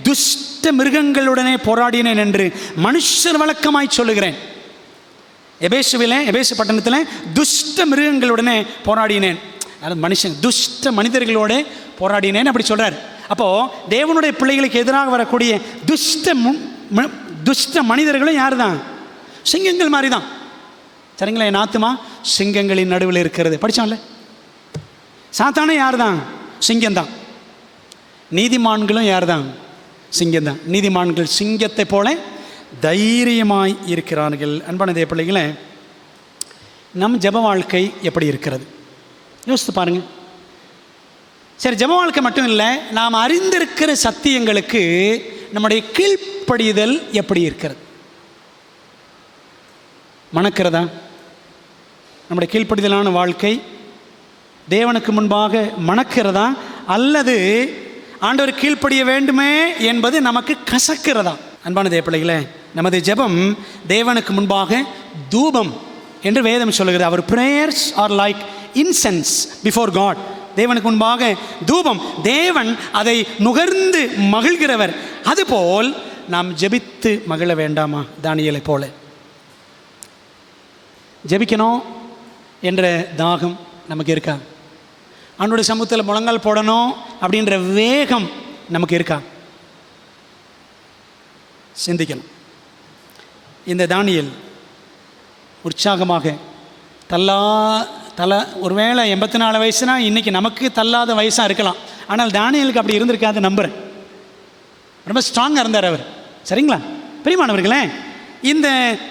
துஷ்ட மிருகங்களுடனே போராடினேன் என்று மனுஷர் வழக்கமாய் சொல்லுகிறேன். எபேசு பட்டணத்தில் துஷ்ட மிருகங்களுடனே போராடினேன், அதாவது மனுஷன் துஷ்ட மனிதர்களோட போராடினேன் அப்படி சொல்கிறார். அப்போது தேவனுடைய பிள்ளைகளுக்கு எதிராக வரக்கூடிய துஷ்ட மனிதர்களும் யார் தான், சிங்கங்கள் மாதிரி தான். சரிங்களா? என் ஆத்துமா சிங்கங்களின் நடுவில் இருக்கிறது படித்தான்ல. சாத்தானே யார் தான், சிங்கம்தான். நீதிமான்களும் யார் தான், சிங்கம்தான். நீதிமான்கள் சிங்கத்தை போல தைரியமாய் இருக்கிறார்கள். அன்பான தேவ பிள்ளைகளே, நம் ஜெப வாழ்க்கை எப்படி இருக்கிறது யோசித்து பாருங்கள். சரி, ஜெப வாழ்க்கை மட்டும் இல்லை, நாம் அறிந்திருக்கிற சத்தியங்களுக்கு நம்முடைய கீழ்ப்படிதல் எப்படி இருக்கிறது, மணக்கிறதா? நம்முடைய கீழ்ப்படிதலான வாழ்க்கை தேவனுக்கு முன்பாக மணக்கிறதா, அல்லது ஆண்டவர் கீழ்ப்படிய வேண்டுமே என்பது நமக்கு கசக்கிறதா? அன்பான தேவ பிள்ளைகளே, நமது ஜெபம் தேவனுக்கு முன்பாக தூபம் என்று வேதம் சொல்லுகிறது. அவர் prayers are like incense before God. தேவனுக்கு முன்பாக தூபம், தேவன் அதை நுகர்ந்து மகிழ்கிறவர். அதுபோல் நாம் ஜெபித்து மகிழ வேண்டாமா? தானியேலை போல ஜெபிக்கணும் என்ற தாகம் நமக்கு இருக்கா? அவனுடைய சமூகத்தில் முழங்கால் போடணும் அப்படின்ற வேகம் நமக்கு இருக்கா? சிந்திக்கணும். இந்த தானியேல் உற்சாகமாக ஒருவேளை 84 வயசுனா இன்றைக்கி நமக்கு தள்ளாத வயசாக இருக்கலாம், ஆனால் தானியேலுக்கு அப்படி இருந்திருக்காது நம்புகிறேன். ரொம்ப ஸ்ட்ராங்காக இருந்தார் அவர். சரிங்களா பிரியமானவர்களே? இந்த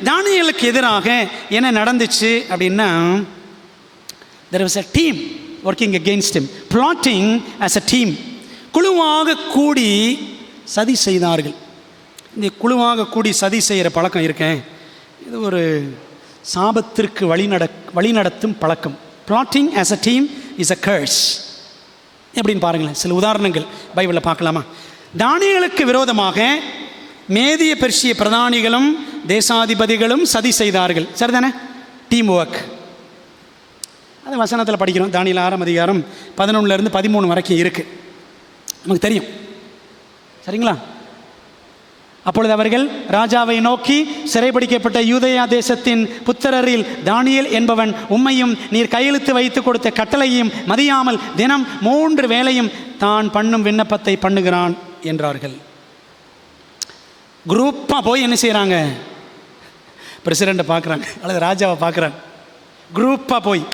தானியேலுக்கு எதிராக என்ன நடந்துச்சு அப்படின்னா, there was a team working against him, plotting as a team. குழுவாக கூடி சதி செய்தார்கள். இந்த குழுவாக கூடி சதி செய்கிற பழக்கம் இருக்கேன், இது ஒரு சாபத்திற்கு வழிநடத்தும் பழக்கம். Plotting as a team is a curse. எப்படின்னு பாருங்களேன், சில உதாரணங்கள் பைபிளில் பார்க்கலாமா? தானியேலுக்கு விரோதமாக மேதிய பெர்ஷிய பிரதானிகளும் தேசாதிபதிகளும் சதி செய்தார்கள். சரிதானே? Team work. அது வசனத்தில் படிக்கிறோம். தானியேல் 6ஆம் அதிகாரம் 11 to 13 வரைக்கும் இருக்குது, நமக்கு தெரியும். சரிங்களா? அப்பொழுது அவர்கள் ராஜாவை நோக்கி, சிறைபிடிக்கப்பட்ட யூதேயா தேசத்தின் புத்திரரில் தானியேல் என்பவன் உம்மையும் நீர் கையெழுத்து வைத்து கொடுத்த கட்டளையும் மதியாமல் தினம் 3 வேளையும் தான் பண்ணும் விண்ணப்பத்தை பண்ணுகிறான் என்றார்கள். குரூப்பாக போய் என்ன செய்கிறாங்க? பிரசிடெண்ட்டை பார்க்குறாங்க அல்லது ராஜாவை பார்க்குறாங்க. குரூப்பாக போய்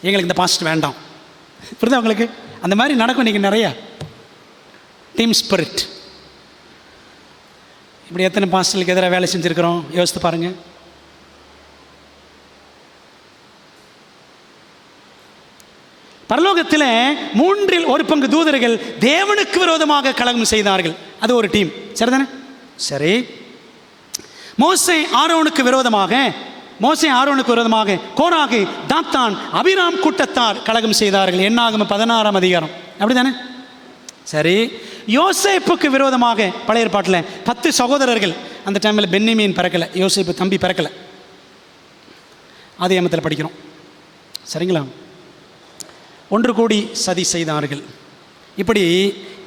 எங்களுக்கு இந்த பாஸ்ட் வேண்டாம். புரியுதா உங்களுக்கு? அந்த மாதிரி நடக்கும் இன்றைக்கி நிறையா. Team spirit. இப்படி எத்தனை பாஸ்டர்களுக்கு எதிராக வேலை செஞ்சுருக்கிறோம் யோசித்து பாருங்கள். பரலோகத்தில் 1/3 தூதர்கள் தேவனுக்கு விரோதமாக கலகம் செய்தார்கள். அது ஒரு டீம். சரிதானே? சரி. மோசே ஆரோனுக்கு விரோதமாக கோராகு, தாத்தான், அபிராம் கூட்டத்தார் கலகம் செய்தார்கள். என்னாகும் 16ஆம் அதிகாரம். அப்படி தானே? சரி. யோசேப்புக்கு விரோதமாக பழைய ஏற்பாட்டில் 10 சகோதரர்கள். அந்த டைமில் பென்னிமீன் பிறக்கலை, யோசேப்பு தம்பி பிறக்கலை. ஆதியாகமத்தில் படிக்கிறோம். சரிங்களா? ஒன்று கூடி சதி செய்தார்கள். இப்படி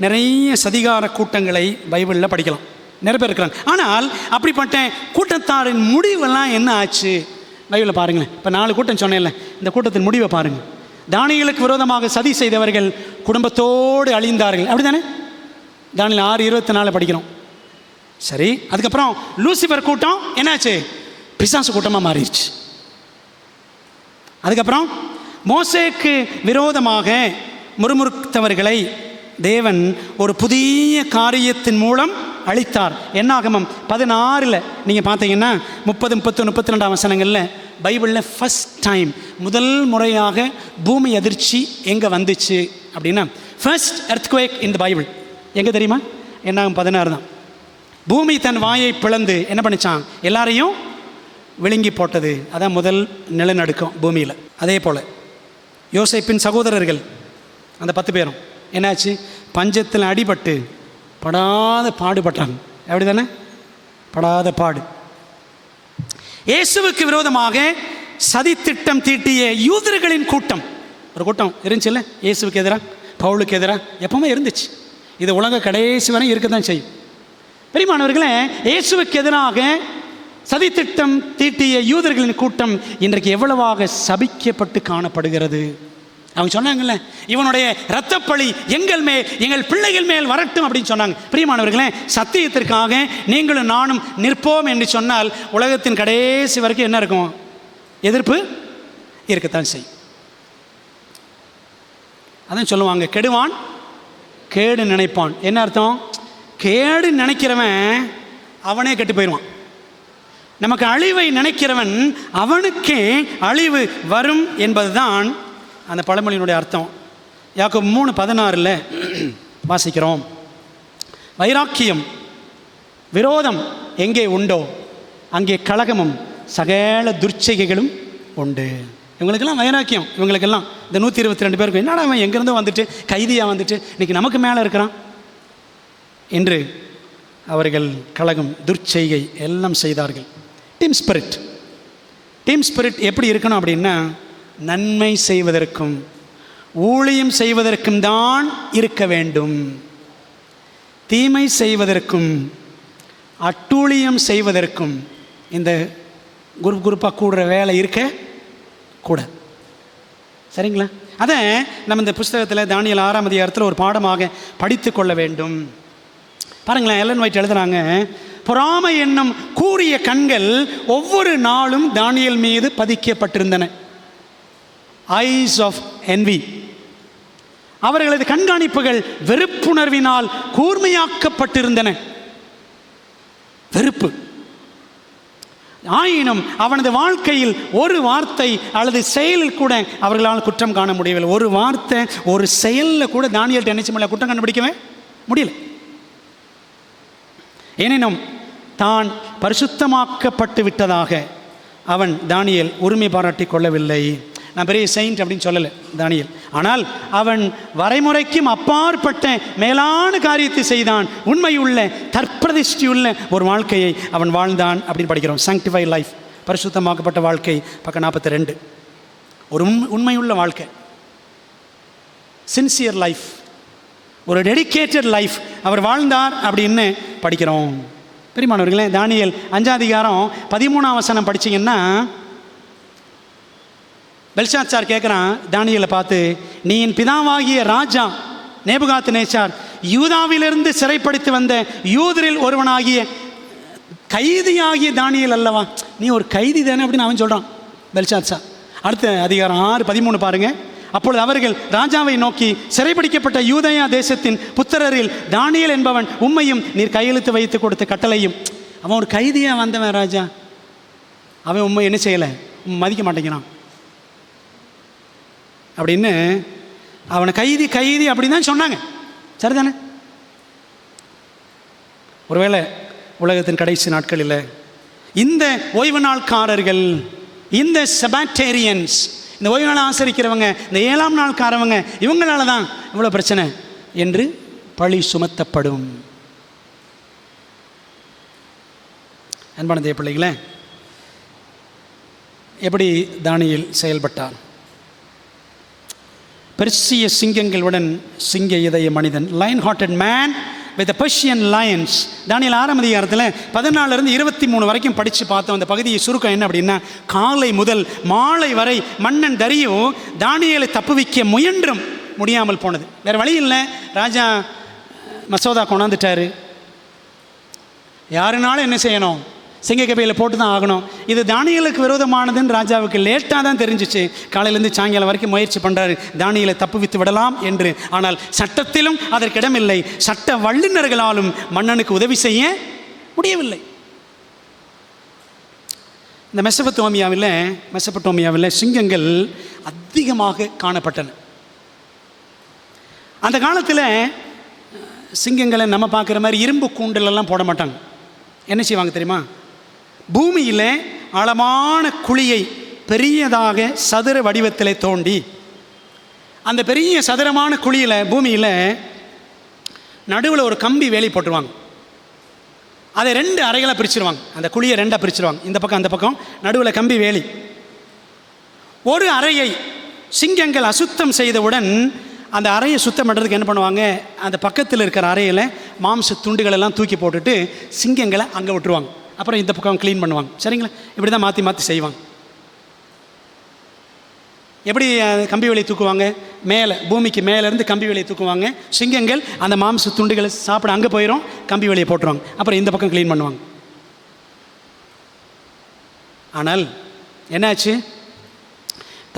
நிறைய சதிகார கூட்டங்களை பைபிளில் படிக்கலாம். நிறைய பேர் இருக்கிறாங்க. ஆனால் அப்படிப்பட்ட கூட்டத்தாரின் முடிவெல்லாம் என்ன ஆச்சு பைபிளில் பாருங்களேன். இப்போ 4 கூட்டம் சொன்னேன்ல, இந்த கூட்டத்தின் முடிவை பாருங்கள். தானியேலுக்கு விரோதமாக சதி செய்தவர்கள் குடும்பத்தோடு அழிந்தார்கள். அப்படி தானே? தானியேல் 6:24 படிக்கிறோம். சரி. அதுக்கப்புறம் லூசிபர் கூட்டம் என்னாச்சு? பிசாசு கூட்டமாக மாறிடுச்சு. அதுக்கப்புறம் மோசேக்கு விரோதமாக முறுமுறுத்தவர்களை தேவன் ஒரு புதிய காரியத்தின் மூலம் அழித்தார். என்னாகமம் 16 நீங்கள் பார்த்தீங்கன்னா 30, 31, 32 வசனங்களில் பைபிளில் ஃபஸ்ட் டைம் முதல் முறையாக பூமி அதிர்ச்சி எங்கே வந்துச்சு அப்படின்னா, ஃபர்ஸ்ட் எர்த்குவேக் இன் தி பைபிள் எங்கே தெரியுமா? என்னாகும் 16 தான். பூமி தன் வாயை பிளந்து என்ன பண்ணிச்சான்? எல்லாரையும் விழுங்கி போட்டது. அதான் முதல் நிலநடுக்கம் பூமியில். அதே போல் யோசேப்பின் சகோதரர்கள் அந்த 10 பேரும் என்னாச்சு? பஞ்சத்தில் அடிபட்டு படாத பாடுபட்டாங்க. எப்படி தானே? படாத பாடு. இயேசுவுக்கு விரோதமாக சதித்திட்டம் தீட்டிய யூதர்களின் கூட்டம், ஒரு கூட்டம் இருந்துச்சுல்ல, இயேசுவுக்கு எதிராக, பவுலுக்கு எதிராக எப்பவுமே இருந்துச்சு. இது உலக கடைசி வரை இருக்க தான் செய்யும். பெரியமானவர்களே, இயேசுவுக்கு எதிராக சதித்திட்டம் தீட்டிய யூதர்களின் கூட்டம் இன்றைக்கு எவ்வளவாக சபிக்கப்பட்டு காணப்படுகிறது. அவங்க சொன்னாங்கல்ல, இவனுடைய இரத்தப்பழி எங்கள் மேல், எங்கள் பிள்ளைகள் மேல் வரட்டும் அப்படின்னு சொன்னாங்க. பிரியமானவர்களே, சத்தியத்திற்காக நீங்களும் நானும் நிற்போம் என்று சொன்னால் உலகத்தின் கடைசி வரைக்கும் என்ன இருக்கும்? எதிர்ப்பு இருக்கத்தான் செய்யும். அதான் சொல்லுவாங்க, கெடுவான் கேடு நினைப்பான். என்ன அர்த்தம்? கேடு நினைக்கிறவன் அவனே கெட்டு போயிடுவான். நமக்கு அழிவை நினைக்கிறவன் அவனுக்கே அழிவு வரும் என்பதுதான் அந்த பழமொழியினுடைய அர்த்தம். யாக்கோபு 3:16 வாசிக்கிறோம், வைராக்கியம் விரோதம் எங்கே உண்டோ அங்கே கலகமும் சகல துர்ச்சைகளும் உண்டு. இவங்களுக்கெல்லாம் வைராக்கியம், இவங்களுக்கெல்லாம் இந்த 122 பேருக்கு என்னடா அவன் எங்கேருந்தோ வந்துட்டு கைதியாக வந்துட்டு இன்றைக்கி நமக்கு மேலே இருக்கிறான் என்று அவர்கள் கலகம் துர்ச்செய்கை எல்லாம் செய்தார்கள். டீம் ஸ்பிரிட் எப்படி இருக்கணும் அப்படின்னா, நன்மை செய்வதற்கும் ஊழியம் செய்வதற்கும் தான் இருக்க வேண்டும். தீமை செய்வதற்கும் அட்டூழியம் செய்வதற்கும் இந்த குரூப்பாக கூடுற வேலை இருக்க கூட. சரிங்களா? அதை நம்ம இந்த புஸ்தகத்தில் தானியேல் 6ஆம் அதிகாரத்தில் ஒரு பாடமாக படித்து கொள்ள வேண்டும். பாருங்களேன், எல்லன் ஒயிட் எழுதுறாங்க, பொறாமை என்னும் கூரிய கண்கள் ஒவ்வொரு நாளும் தானியேல் மீது பதிக்கப்பட்டிருந்தன. Eyes of envy. அவர்களது கண்காணிப்புகள் வெறுப்புணர்வினால் கூர்மையாக்கப்பட்டிருந்தன. வெறுப்பு. ஆயினும் அவனது வாழ்க்கையில் ஒரு வார்த்தை அல்லது செயலில் கூட அவர்களால் குற்றம் காண முடியவில்லை. ஒரு வார்த்தை, ஒரு செயலில் கூட தானியேல் நினைச்சு குற்றம் கண்டுபிடிக்கவே முடியல. எனினும் தான் பரிசுத்தமாக்கப்பட்டு விட்டதாக அவன் தானியேல் உரிமை பாராட்டி கொள்ளவில்லை. நான் பெரிய செயின்ட் அப்படின்னு சொல்லலை தானியேல். ஆனால் அவன் வரைமுறைக்கும் அப்பாற்பட்ட மேலான காரியத்தை செய்தான். உண்மையுள்ள தற்பிரதிஷ்டியுள்ள ஒரு வாழ்க்கையை அவன் வாழ்ந்தான் அப்படின்னு படிக்கிறோம். சாங்டிஃபை லைஃப், பரிசுத்தமாக்கப்பட்ட வாழ்க்கை, பக்கம் 42. ஒரு உண்மையுள்ள வாழ்க்கை, சின்சியர் லைஃப், ஒரு டெடிகேட்டட் லைஃப் அவர் வாழ்ந்தார் அப்படின்னு படிக்கிறோம். பிரியமானவர்களே, தானியேல் 5ஆம் அதிகாரம் 13ஆம் வசனம் படிச்சிங்கன்னா, பெல்ஷாத்சார் கேட்குறான் தானியேலை பார்த்து, நீ என் பிதாவாகிய ராஜா நேபுகாத்நேச்சார் யூதாவிலிருந்து சிறைப்படுத்தி வந்த யூதரில் ஒருவனாகிய கைதியாகிய தானியேல் அல்லவா? நீ ஒரு கைதி தானே அப்படின்னு அவன் சொல்கிறான் பெல்ஷாத்சார். அடுத்த அதிகாரம் 6:13 பாருங்கள். அப்பொழுது அவர்கள் ராஜாவை நோக்கி, சிறைப்பிடிக்கப்பட்ட யூதயா தேசத்தின் புத்திரரில் தானியேல் என்பவன் உம்மையும் நீர் கையெழுத்து வைத்து கொடுத்த கட்டளையும். அவன் ஒரு கைதியாக வந்தவன் ராஜா, அவன் உண்மை என்ன செய்யலை, மதிக்க மாட்டேங்கிறான் அப்படின்னு அவனை கைதி கைதி அப்படின்னு தான் சொன்னாங்க. சரிதானே? ஒருவேளை உலகத்தின் கடைசி நாட்களில் இந்த ஓய்வு நாள்காரர்கள், இந்த செபாட்டேரியன்ஸ், இந்த ஓய்வு நாள் ஆசரிக்கிறவங்க, இந்த 7ஆம் நாள்காரவங்க, இவங்களால தான் இவ்வளோ பிரச்சனை என்று பழி சுமத்தப்படும். அன்பான தேவ பிள்ளைகளே, எப்படி தானியேல் செயல்பட்டார்? பெர்சிய சிங்கங்களுடன் சிங்க இதய மனிதன், lion hearted man with Persian lions. தானியேல் 6ஆம் அதிகாரத்தில் 14 to 23 வரைக்கும் படித்து பார்த்தோம். அந்த பகுதியை சுருக்கம் என்ன அப்படின்னா, காலை முதல் மாலை வரை மன்னன் தரியோ தானியேலை தப்புவிக்க முயன்றும் முடியாமல் போனது. வேறு வழி இல்லை, ராஜா மசோதா கொண்டாந்துட்டாரு. யாருனாலும் என்ன செய்யணும், சிங்கக்கபியில் போட்டு தான் ஆகணும். இது தானியேலுக்கு விரோதமானதுன்னு ராஜாவுக்கு லேட்டாக தான் தெரிஞ்சிச்சு. காலையிலேருந்து சாயங்காலம் வரைக்கும் முயற்சி பண்ணுறாரு தானியேலை தப்புவித்து விடலாம் என்று. ஆனால் சட்டத்திலும் அதற்கிடமில்லை, சட்ட வல்லுநர்களாலும் மன்னனுக்கு உதவி செய்ய முடியவில்லை. இந்த மெசபட்டோமியாவில் சிங்கங்கள் அதிகமாக காணப்பட்டன. அந்த காலத்தில் சிங்கங்களை நம்ம பார்க்குற மாதிரி இரும்பு கூண்டிலெல்லாம் போட மாட்டாங்க. என்ன செய்வாங்க தெரியுமா? பூமியில் ஆழமான குழியை பெரியதாக சதுர வடிவத்தில் தோண்டி, அந்த பெரிய சதுரமான குழியில் பூமியில் நடுவில் ஒரு கம்பி வேலி போட்டுருவாங்க. அதை 2 அறைகளாக பிரிச்சுருவாங்க. அந்த குழியை 2ஆக பிரிச்சுருவாங்க, இந்த பக்கம் அந்த பக்கம், நடுவில் கம்பி வேலி. ஒரு அறையை சிங்கங்கள் அசுத்தம் செய்தவுடன் அந்த அறையை சுத்தம் பண்ணுறதுக்கு என்ன பண்ணுவாங்க, அந்த பக்கத்தில் இருக்கிற அறையில் மாம்ச துண்டுகள் எல்லாம் தூக்கி போட்டுட்டு சிங்கங்களை அங்கே விட்டுருவாங்க. அப்புறம் இந்த பக்கம் க்ளீன் பண்ணுவாங்க. சரிங்களா? இப்படி தான் மாற்றி மாற்றி செய்வாங்க. எப்படி கம்பி வேலையை தூக்குவாங்க? மேலே, பூமிக்கு மேலேருந்து கம்பி வேலையை தூக்குவாங்க. சிங்கங்கள் அந்த மாம்ச துண்டுகளை சாப்பிட அங்கே போயிடும், கம்பி வேலையை போட்டுருவாங்க. அப்புறம் இந்த பக்கம் க்ளீன் பண்ணுவாங்க. ஆனால் என்னாச்சு?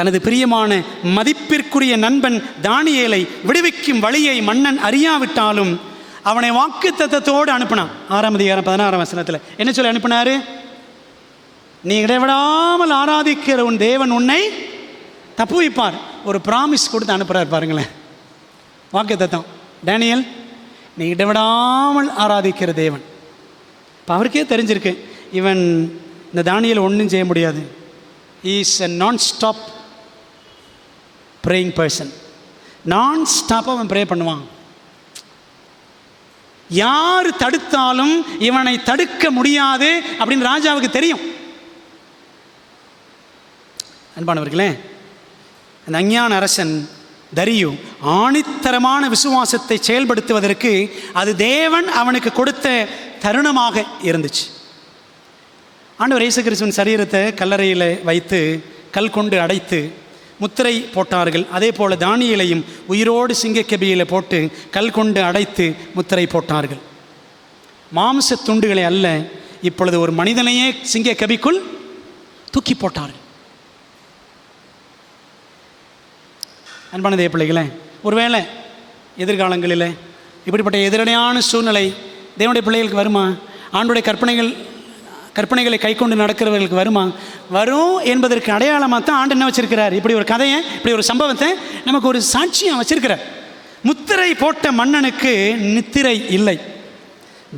தனது பிரியமான மதிப்பிற்குரிய நண்பன் தானியேலை விடுவிக்கும் வழியை மன்னன் அறியாவிட்டாலும் அவனை வாக்குத்தத்தத்தோடு அனுப்பினான். 6ஆம் அதிகாரம் 16ஆம் வசனத்தில் என்ன சொல்லி அனுப்பினாரு? நீ இடைவிடாமல் ஆராதிக்கிற உன் தேவன் உன்னை தப்புவிப்பார். ஒரு ப்ராமிஸ் கொடுத்து அனுப்புகிறார் பாருங்களேன், வாக்குத்தத்தம். தானியேல், நீ இடைவிடாமல் ஆராதிக்கிற தேவன். இப்போ அவருக்கே தெரிஞ்சிருக்கு, இவன் இந்த தானியேல் ஒன்றும் செய்ய முடியாது. இஸ் எ நான் ஸ்டாப் ப்ரேயிங் பர்சன். நான் ஸ்டாப்பாக அவன் ப்ரே பண்ணுவான். யார் தடுத்தாலும் இவனை தடுக்க முடியாது அப்படின்னு ராஜாவுக்கு தெரியும். அன்பானவர்களே, அந்த அஞ்ஞான அரசன் தரியு ஆணித்தரமான விசுவாசத்தை செயல்படுத்துவதற்கு அது தேவன் அவனுக்கு கொடுத்த தருணமாக இருந்துச்சு. ஆண்டவர் இயேசு கிறிஸ்துவின் சரீரத்தை கல்லறையில் வைத்து கல் கொண்டு அடைத்து முத்திரை போட்டார்கள். அதே போல் தானியேலையும் உயிரோடு சிங்கக்கபியில் போட்டு கல் கொண்டு அடைத்து முத்திரை போட்டார்கள். மாம்ச துண்டுகளை அல்ல, இப்பொழுது ஒரு மனிதனையே சிங்கக்கபிக்குள் தூக்கி போட்டார்கள். அன்பான தேவ பிள்ளைகளே, ஒருவேளை எதிர்காலங்களில் இப்படிப்பட்ட எதிரடையான சூழ்நிலை தேவனுடைய பிள்ளைகளுக்கு வருமா? ஆண்டுடைய கற்பனைகளை கை கொண்டு நடக்கிறவர்களுக்கு வருமா? வரும் என்பதற்கு அடையாளமாக தான் ஆண்டு என்ன வச்சிருக்கிறார்? இப்படி ஒரு கதையை, இப்படி ஒரு சம்பவத்தை நமக்கு ஒரு சாட்சியாக வச்சிருக்கிறார். முத்திரை போட்ட மன்னனுக்கு நித்திரை இல்லை.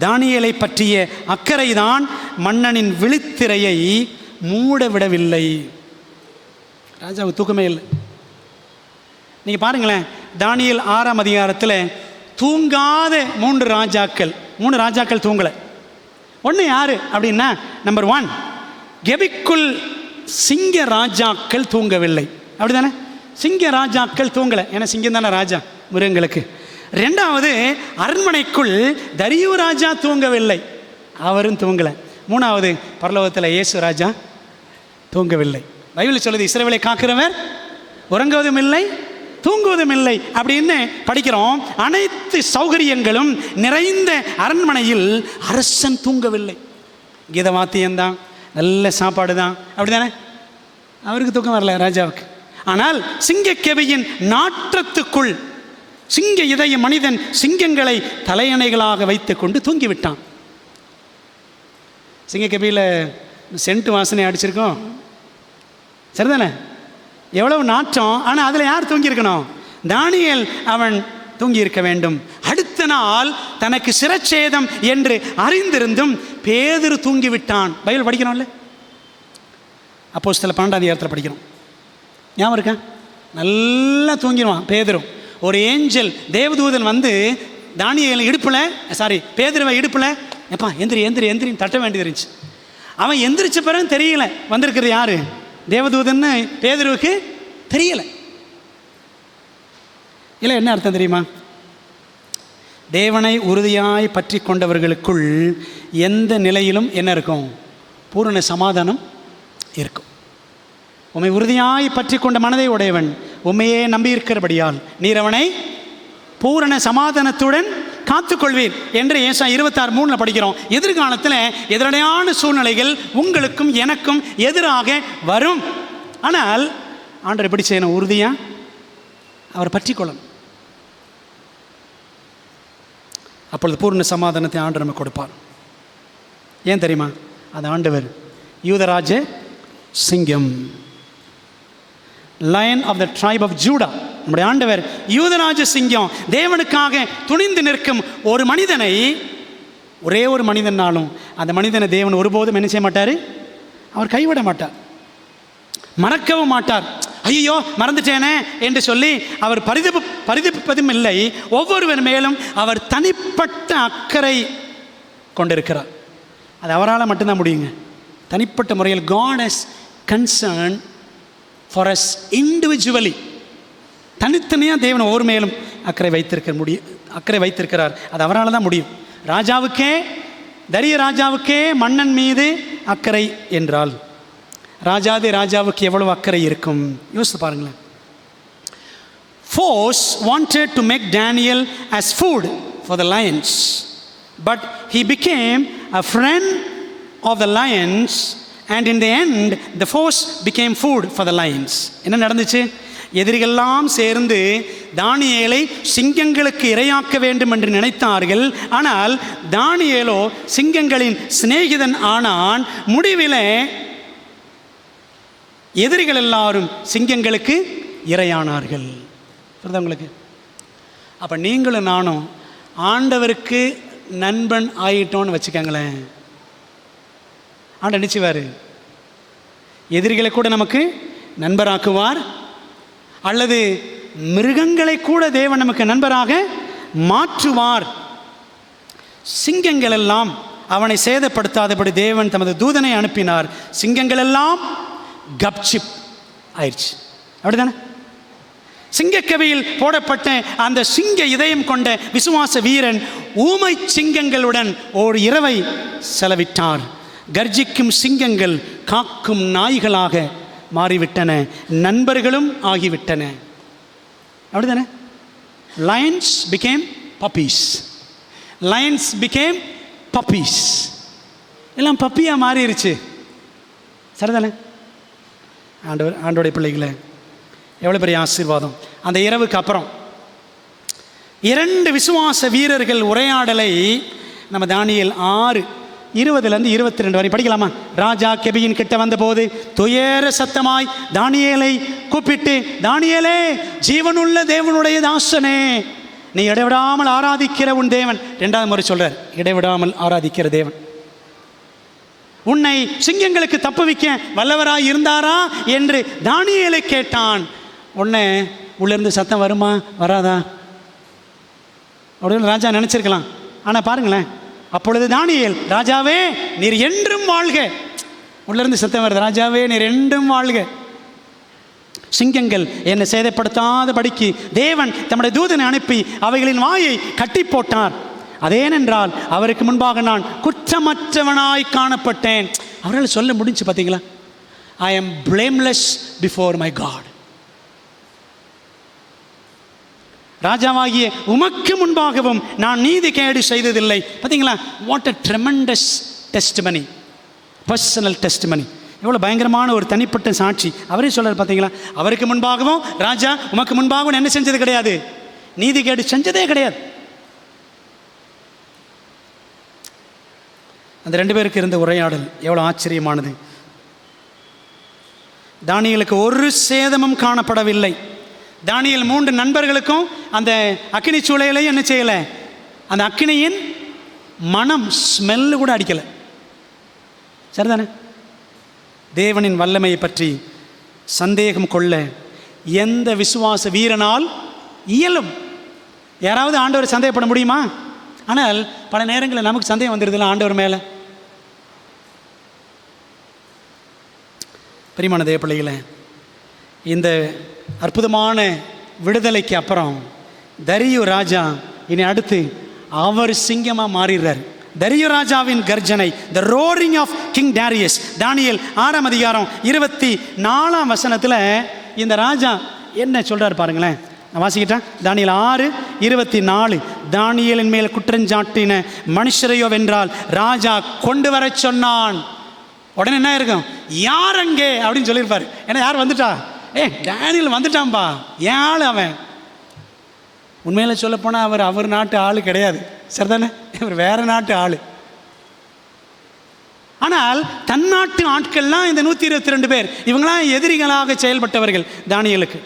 தானியேலை பற்றிய அக்கறைதான் மன்னனின் விழித்திரையை மூட விடவில்லை. ராஜாவுக்கு தூக்கமே இல்லை. நீங்கள் பாருங்களேன், தானியேல் 6ஆம் அதிகாரத்தில் தூங்காத 3 ராஜாக்கள் தூங்கலை. ஒன்று யார் அப்படின்னா, நம்பர் 1 கெபிக்குள் சிங்க ராஜாக்கள் தூங்கவில்லை. அப்படி தானே? சிங்க ராஜாக்கள் தூங்கலை, ஏன்னா சிங்கம் தானே ராஜா மிருகங்களுக்கு. 2வது அரண்மனைக்குள் தரியு ராஜா தூங்கவில்லை, அவரும் தூங்கலை. 3வது பரலோகத்தில் இயேசு ராஜா தூங்கவில்லை. பைபிள் சொல்லுது, இஸ்ரவேலை காக்கிறவர் உறங்குவதும் இல்லை தூங்குவதும் இல்லை அப்படின்னு படிக்கிறோம். அனைத்து சௌகரியங்களும் நிறைந்த அரண்மனையில் அரசன் தூங்கவில்லை. கீத வாத்தியம்தான், நல்ல சாப்பாடு தான், அப்படிதானே? அவருக்கு தூக்கம் வரல ராஜாவுக்கு. ஆனால் சிங்கக்கெபியின் நாற்றத்துக்குள் சிங்க இதய மனிதன் சிங்கங்களை தலையணைகளாக வைத்து கொண்டு தூங்கிவிட்டான். சிங்கக்கெபியில் சென்ட் வாசனை அடிச்சிருக்கோம், சரிதானே? எவ்வளவு நாற்றம். ஆனால் அதில் யார் தூங்கியிருக்கணும்? தானியேல் அவன் தூங்கியிருக்க வேண்டும். அடுத்த நாள் தனக்கு சிரச்சேதம் என்று அறிந்திருந்தும் பேதுரு தூங்கிவிட்டான். பைபிள் படிக்கிறோம்ல, அப்போஸ்தலர் 12ஆம் அதிகாரத்தில் படிக்கிறோம். ஞாபகம் இருக்கா? நல்லா தூங்கிடுவான் பேதுரு. ஒரு ஏஞ்சல் தேவதூதன் வந்து தானியேல் பேதுருவை இடுப்பில் எப்பா எந்திரின்னு தட்ட வேண்டியது இருந்துச்சு. அவன் எந்திரிச்ச பிறகு தெரியல வந்திருக்கிறது யாரு தேவதூதன்னு பேதுருவுக்கு தெரியல. இல்லை, என்ன அர்த்தம் தெரியுமா? தேவனை உறுதியாய் பற்றி கொண்டவர்களுக்குள் எந்த நிலையிலும் என்ன இருக்கும்? பூரண சமாதானம் இருக்கும். உம்மை உறுதியாய் பற்றி கொண்ட மனதை உடையவன் உண்மையே நம்பியிருக்கிறபடியால் நீர் அவனை பூரண சமாதானத்துடன் காத்துக்கொள்வீர் என்று ஏசாயா 26:3 படிக்கிறோம். எதிர்காலத்தில் எதிரடையான சூழ்நிலைகள் உங்களுக்கும் எனக்கும் எதிராக வரும். ஆனால் ஆண்டவர் எப்படி செய்யணும்? உறுதியாக அவர் பற்றி கொள்ளணும். அப்பொழுது பூர்ண சமாதானத்தை ஆண்டவர் நமக்கு கொடுப்பார். ஏன் தெரியுமா? அது ஆண்டவர் யூதராஜ சிங்கம், lion of the tribe of Judah. நம்முடைய ஆண்டவர் யூதராஜ சிங்கம். தேவனுக்காக துணிந்து நிற்கும் ஒரு மனிதனை, ஒரே ஒரு மனிதனாலும் அந்த மனிதனை தேவன் ஒருபோதும் என்ன செய்ய மாட்டார்? அவர் கைவிட மாட்டார், மறக்கவும் மாட்டார். ஐயோ மறந்துட்டேனே என்று சொல்லி அவர் பரிதபிப்பதும் இல்லை. ஒவ்வொருவர் மேலும் அவர் தனிப்பட்ட அக்கறை கொண்டிருக்கிறார். அது அவரால் மட்டும்தான் முடியுங்க. தனிப்பட்ட முறையில் God has concern for us individually. தனித்தனியாக தேவன் ஒவ்வொரு மேலும் அக்கறை வைத்திருக்கிறார். அது அவரால் தான் முடியும். தரிய ராஜாவுக்கே மன்னன் மீது அக்கறை என்றால் ராஜாவுக்கு எவ்வளவு அக்கறை இருக்கும் யோசித்து பாருங்களேன். Force wanted to make Daniel as food for the lions, but he became a friend of the lions, and in the end the force became food for the lions. என்ன நடந்துச்சு? எதிரிகளெல்லாம் சேர்ந்து தானியேலை சிங்கங்களுக்கு இரையாக்க வேண்டும் என்று நினைத்தார்கள். ஆனால் தானியேலோ சிங்கங்களின் சிநேகிதன் ஆனான். முடிவில் எதிரிகள் எல்லாரும் சிங்கங்களுக்கு இரையானார்கள். உங்களுக்கு அப்போ நீங்களும் நானும் ஆண்டவருக்கு நண்பன் ஆயிட்டோன்னு வச்சுக்கோங்களேன். ஆண்டவர் நினைச்சுவார், எதிரிகளை கூட நமக்கு நண்பராக்குவார், அல்லது மிருகங்களை கூட தேவன் நமக்கு நண்பராக மாற்றுவார். சிங்கங்கள் எல்லாம் அவனை சேதப்படுத்தாதபடி தேவன் தமது தூதனை அனுப்பினார். சிங்கங்கள் எல்லாம் கப்சிப் ஆயிடுச்சு. அப்படிதானே? சிங்கக்கவியில் போடப்பட்ட அந்த சிங்க இதயம் கொண்ட விசுவாச வீரன் ஊமை சிங்கங்களுடன் ஓர் இரவை செலவிட்டார். கர்ஜிக்கும் சிங்கங்கள் காக்கும் நாய்களாக மாறிவிட்டன, நண்பர்களும் ஆகிவிட்டன. அப்படிதானே? Lions became puppies. எல்லாம் பப்பியாக மாறிடுச்சு. சரிதானே? ஆண்டோடைய பிள்ளைகளை எவ்வளோ பெரிய ஆசீர்வாதம். அந்த இரவுக்கு அப்புறம் 2 விசுவாச வீரர்கள் உரையாடலை நம்ம தானியேல் 6:20-22 வரை படிக்கலாமா? ராஜா கெபியின் கிட்ட வந்தபோது துயர சத்தமாய் தானியேலை கூப்பிட்டு, தானியேலே, ஜீவனுள்ள தேவனுடைய தாசனே, நீ இடைவிடாமல் ஆராதிக்கிற உன் தேவன். 2வது முறை சொல்றார், இடைவிடாமல் ஆராதிக்கிற தேவன். உன்னை சிங்கங்களுக்கு தப்புவிக்க வல்லவராய் இருந்தாரா என்று தானியேலை கேட்டான். உடனே உள்ளிருந்து சத்தம் வருமா வராதா? அப்படின்னு ராஜா நினச்சிருக்கலாம். ஆனால் பாருங்களேன், அப்பொழுது தானியேல், ராஜாவே நீர் என்றும் வாழ்க. உள்ளிருந்து சத்தம் வருது, ராஜாவே நீர் என்றும் வாழ்க. சிங்கங்கள் என்னை சேதப்படுத்தாதபடிக்கு தேவன் தம்முடைய தூதனை அனுப்பி அவைகளின் வாயை கட்டி போட்டார். அதேனென்றால் அவருக்கு முன்பாக நான் குற்றமற்றவனாய் காணப்பட்டேன். அவரால் சொல்ல முடிஞ்சு பார்த்தீங்களா? I am blameless before my God. ராஜாவாகிய உமக்கு முன்பாகவும் நான் நீதி கேடு செய்ததில்லை. பார்த்தீங்களா? What a tremendous testimony, personal testimony. எவ்வளோ பயங்கரமான ஒரு தனிப்பட்ட சாட்சி. அவரே சொல்றார் பார்த்தீங்களா? அவருக்கு முன்பாகவும் ராஜா உமக்கு முன்பாகவும் என்ன செஞ்சது கிடையாது, நீதி கேடு செஞ்சதே கிடையாது. அந்த 2 பேருக்கு இருந்த உரையாடல் எவ்வளோ ஆச்சரியமானது. தானியேலுக்கு ஒரு சேதமும் காணப்படவில்லை. தானியேல் 3 நண்பர்களுக்கும் அந்த அக்கினி சூளையிலையும் என்ன செய்யலை, அந்த அக்கினியின் மனம் ஸ்மெல்லு கூட அடிக்கலை. சரிதானே? தேவனின் வல்லமையை பற்றி சந்தேகம் கொள்ள எந்த விசுவாச வீரனால் இயலும்? யாராவது ஆண்டவர் சந்தேகப்பட முடியுமா? ஆனால் பல நேரங்களில் நமக்கு சந்தேகம் வந்துடுதுல ஆண்டவர் மேலே. பிரியமான தேவ பிள்ளைகளே, இந்த அற்புதமான விடுதலைக்கு அப்புறம் தரியு ராஜா இனி அடுத்து அவர் சிங்கமாக மாறிடுறார். தரியு ராஜாவின் கர்ஜனை, த ரோரிங் ஆஃப் கிங் டாரியஸ். தானியேல் 6ஆம் அதிகாரம் 24ஆம் வசனத்தில் இந்த ராஜா என்ன சொல்கிறார் பாருங்களேன். நான் வாசிக்கிட்டேன். தானியேல் 6:24. தானியேலின் மேல் குற்றஞ்சாட்டின மனுஷரையோ வென்றால் ராஜா கொண்டு வர சொன்னான். உடனே என்ன இருக்கும், யார் அங்கே அப்படின்னு சொல்லியிருப்பார். ஏன்னா யார் வந்துட்டா, தானியேல் வந்துட்டான்பா, ஏன் ஆள் அவன். உண்மையில் சொல்லப்போனால் அவர் நாட்டு ஆள் கிடையாது, சரிதானே? இவர் வேறு நாட்டு ஆள். ஆனால் தன் நாட்டு ஆட்கள்லாம் இந்த 122 பேர், இவங்களாம் எதிரிகளாக செயல்பட்டவர்கள் தானியேலுக்கு.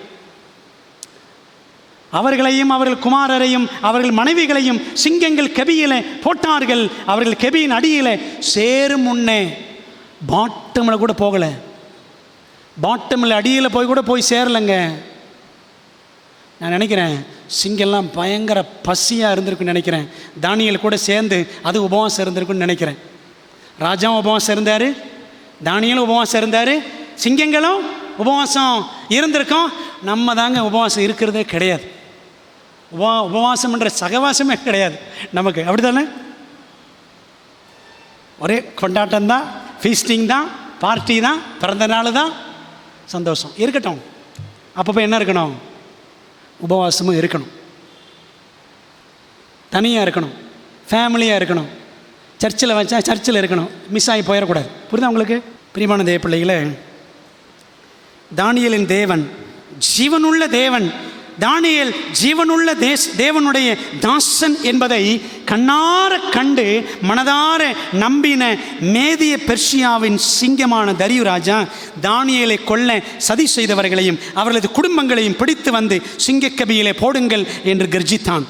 அவர்களையும் அவர்கள் குமாரரையும் அவர்கள் மனைவிகளையும் சிங்கங்கள் கெபியிலே போட்டார்கள். அவர்கள் கெபியின் அடியிலே சேரும் முன்னே பாட்டமில் கூட போகலை. பாட்டமில் அடியில் போய் சேரலைங்க. நான் நினைக்கிறேன் சிங்கெல்லாம் பயங்கர பசியாக இருந்திருக்குன்னு நினைக்கிறேன். தானியேல் கூட சேர்ந்து அது உபவாசம் இருந்திருக்குன்னு நினைக்கிறேன். ராஜாவும் உபவாசம் இருந்தார், தானியேலும் உபவாசம் இருந்தார், சிங்கங்களும் உபவாசம் இருந்திருக்கோம். நம்ம தாங்க உபவாசம் இருக்கிறதே கிடையாது. உபவாசம்ன்ற சகவாசமே கிடையாது நமக்கு, அப்படி தானே? ஒரே கொண்டாட்டம் தான், ஃபீஸ்டிங் தான், பார்ட்டி தான், பிறந்த நாள் தான், சந்தோஷம் இருக்கட்டும். அப்பப்போ என்ன இருக்கணும், உபவாசமும் இருக்கணும், தனியாக இருக்கணும், ஃபேமிலியாக இருக்கணும், சர்ச்சில் வச்சா சர்ச்சில் இருக்கணும், மிஸ் ஆகி போயிடக்கூடாது. புரியுதா உங்களுக்கு? பிரியமான தேவ பிள்ளைகளே, தானியேலின் தேவன் ஜீவனுள்ள தேவன். தானியேல் ஜீவனுள்ள தேவனுடைய தாசன் என்பதை கண்ணார கண்டு மனதார நம்பின மேதிய பெர்ஷியாவின் சிங்கமான தரியு ராஜா தானியேலை கொல்ல சதி செய்தவர்களையும் அவர்களது குடும்பங்களையும் பிடித்து வந்து சிங்கக்கபியிலே போடுங்கள் என்று கர்ஜித்தான்.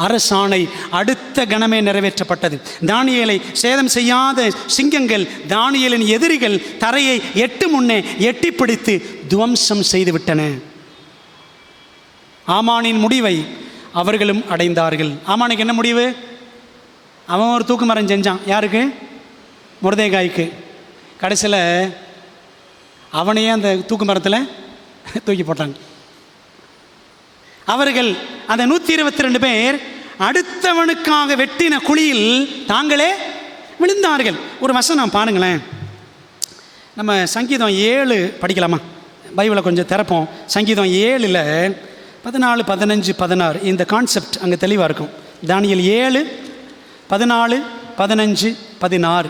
அரசாணை அடுத்த கணமே நிறைவேற்றப்பட்டது. தானியேலை சேதம் செய்யாத சிங்கங்கள் தானியேலின் எதிரிகள் தரையை எட்டு முன்னே எட்டி பிடித்து துவம்சம் செய்துவிட்டன. ஆமானின் முடிவை அவர்களும் அடைந்தார்கள். ஆமானுக்கு என்ன முடிவு? அவன் ஒரு தூக்கு மரம் செஞ்சான். யாருக்கு? மொர்தெகாய்க்கு. கடைசியில் அவனையே அந்த தூக்கு மரத்தில் தூக்கி போட்டாங்க. அவர்கள் அந்த 122 பேர் அடுத்தவனுக்காக வெட்டின குழியில் தாங்களே விழுந்தார்கள். ஒரு வசனம் பாருங்களேன். நம்ம சங்கீதம் 7 படிக்கலாமா? பைபிளை கொஞ்சம் திறப்போம். சங்கீதம் 7 14, 15, 16 இந்த கான்செப்ட் அங்கே தெளிவாக இருக்கும். தானியேல் 7, 14, 15, 16.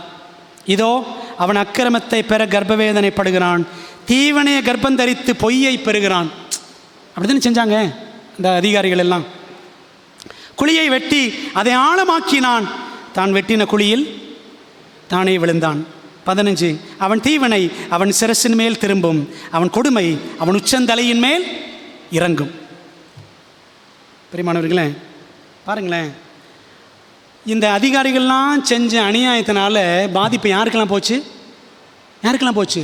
இதோ அவன் அக்கிரமத்தை பெற கர்ப்பவேதனைப்படுகிறான், தீவனையை கர்ப்பம் தரித்து பொய்யை பெறுகிறான். அப்படி தானே செஞ்சாங்க இந்த அதிகாரிகள் எல்லாம். குழியை வெட்டி அதை ஆழமாக்கினான், தான் வெட்டின குழியில் தானே விழுந்தான். 15 அவன் தீவனை அவன் சிரசின் மேல் திரும்பும், அவன் கொடுமை அவன் உச்சந்தலையின் மேல் இறங்கும். பிரியமானவர்களே, பாருங்களேன், இந்த அதிகாரிகள்லாம் செஞ்ச அநியாயத்தினால பாதிப்பு யாருக்கெல்லாம் போச்சு? யாருக்கெல்லாம் போச்சு?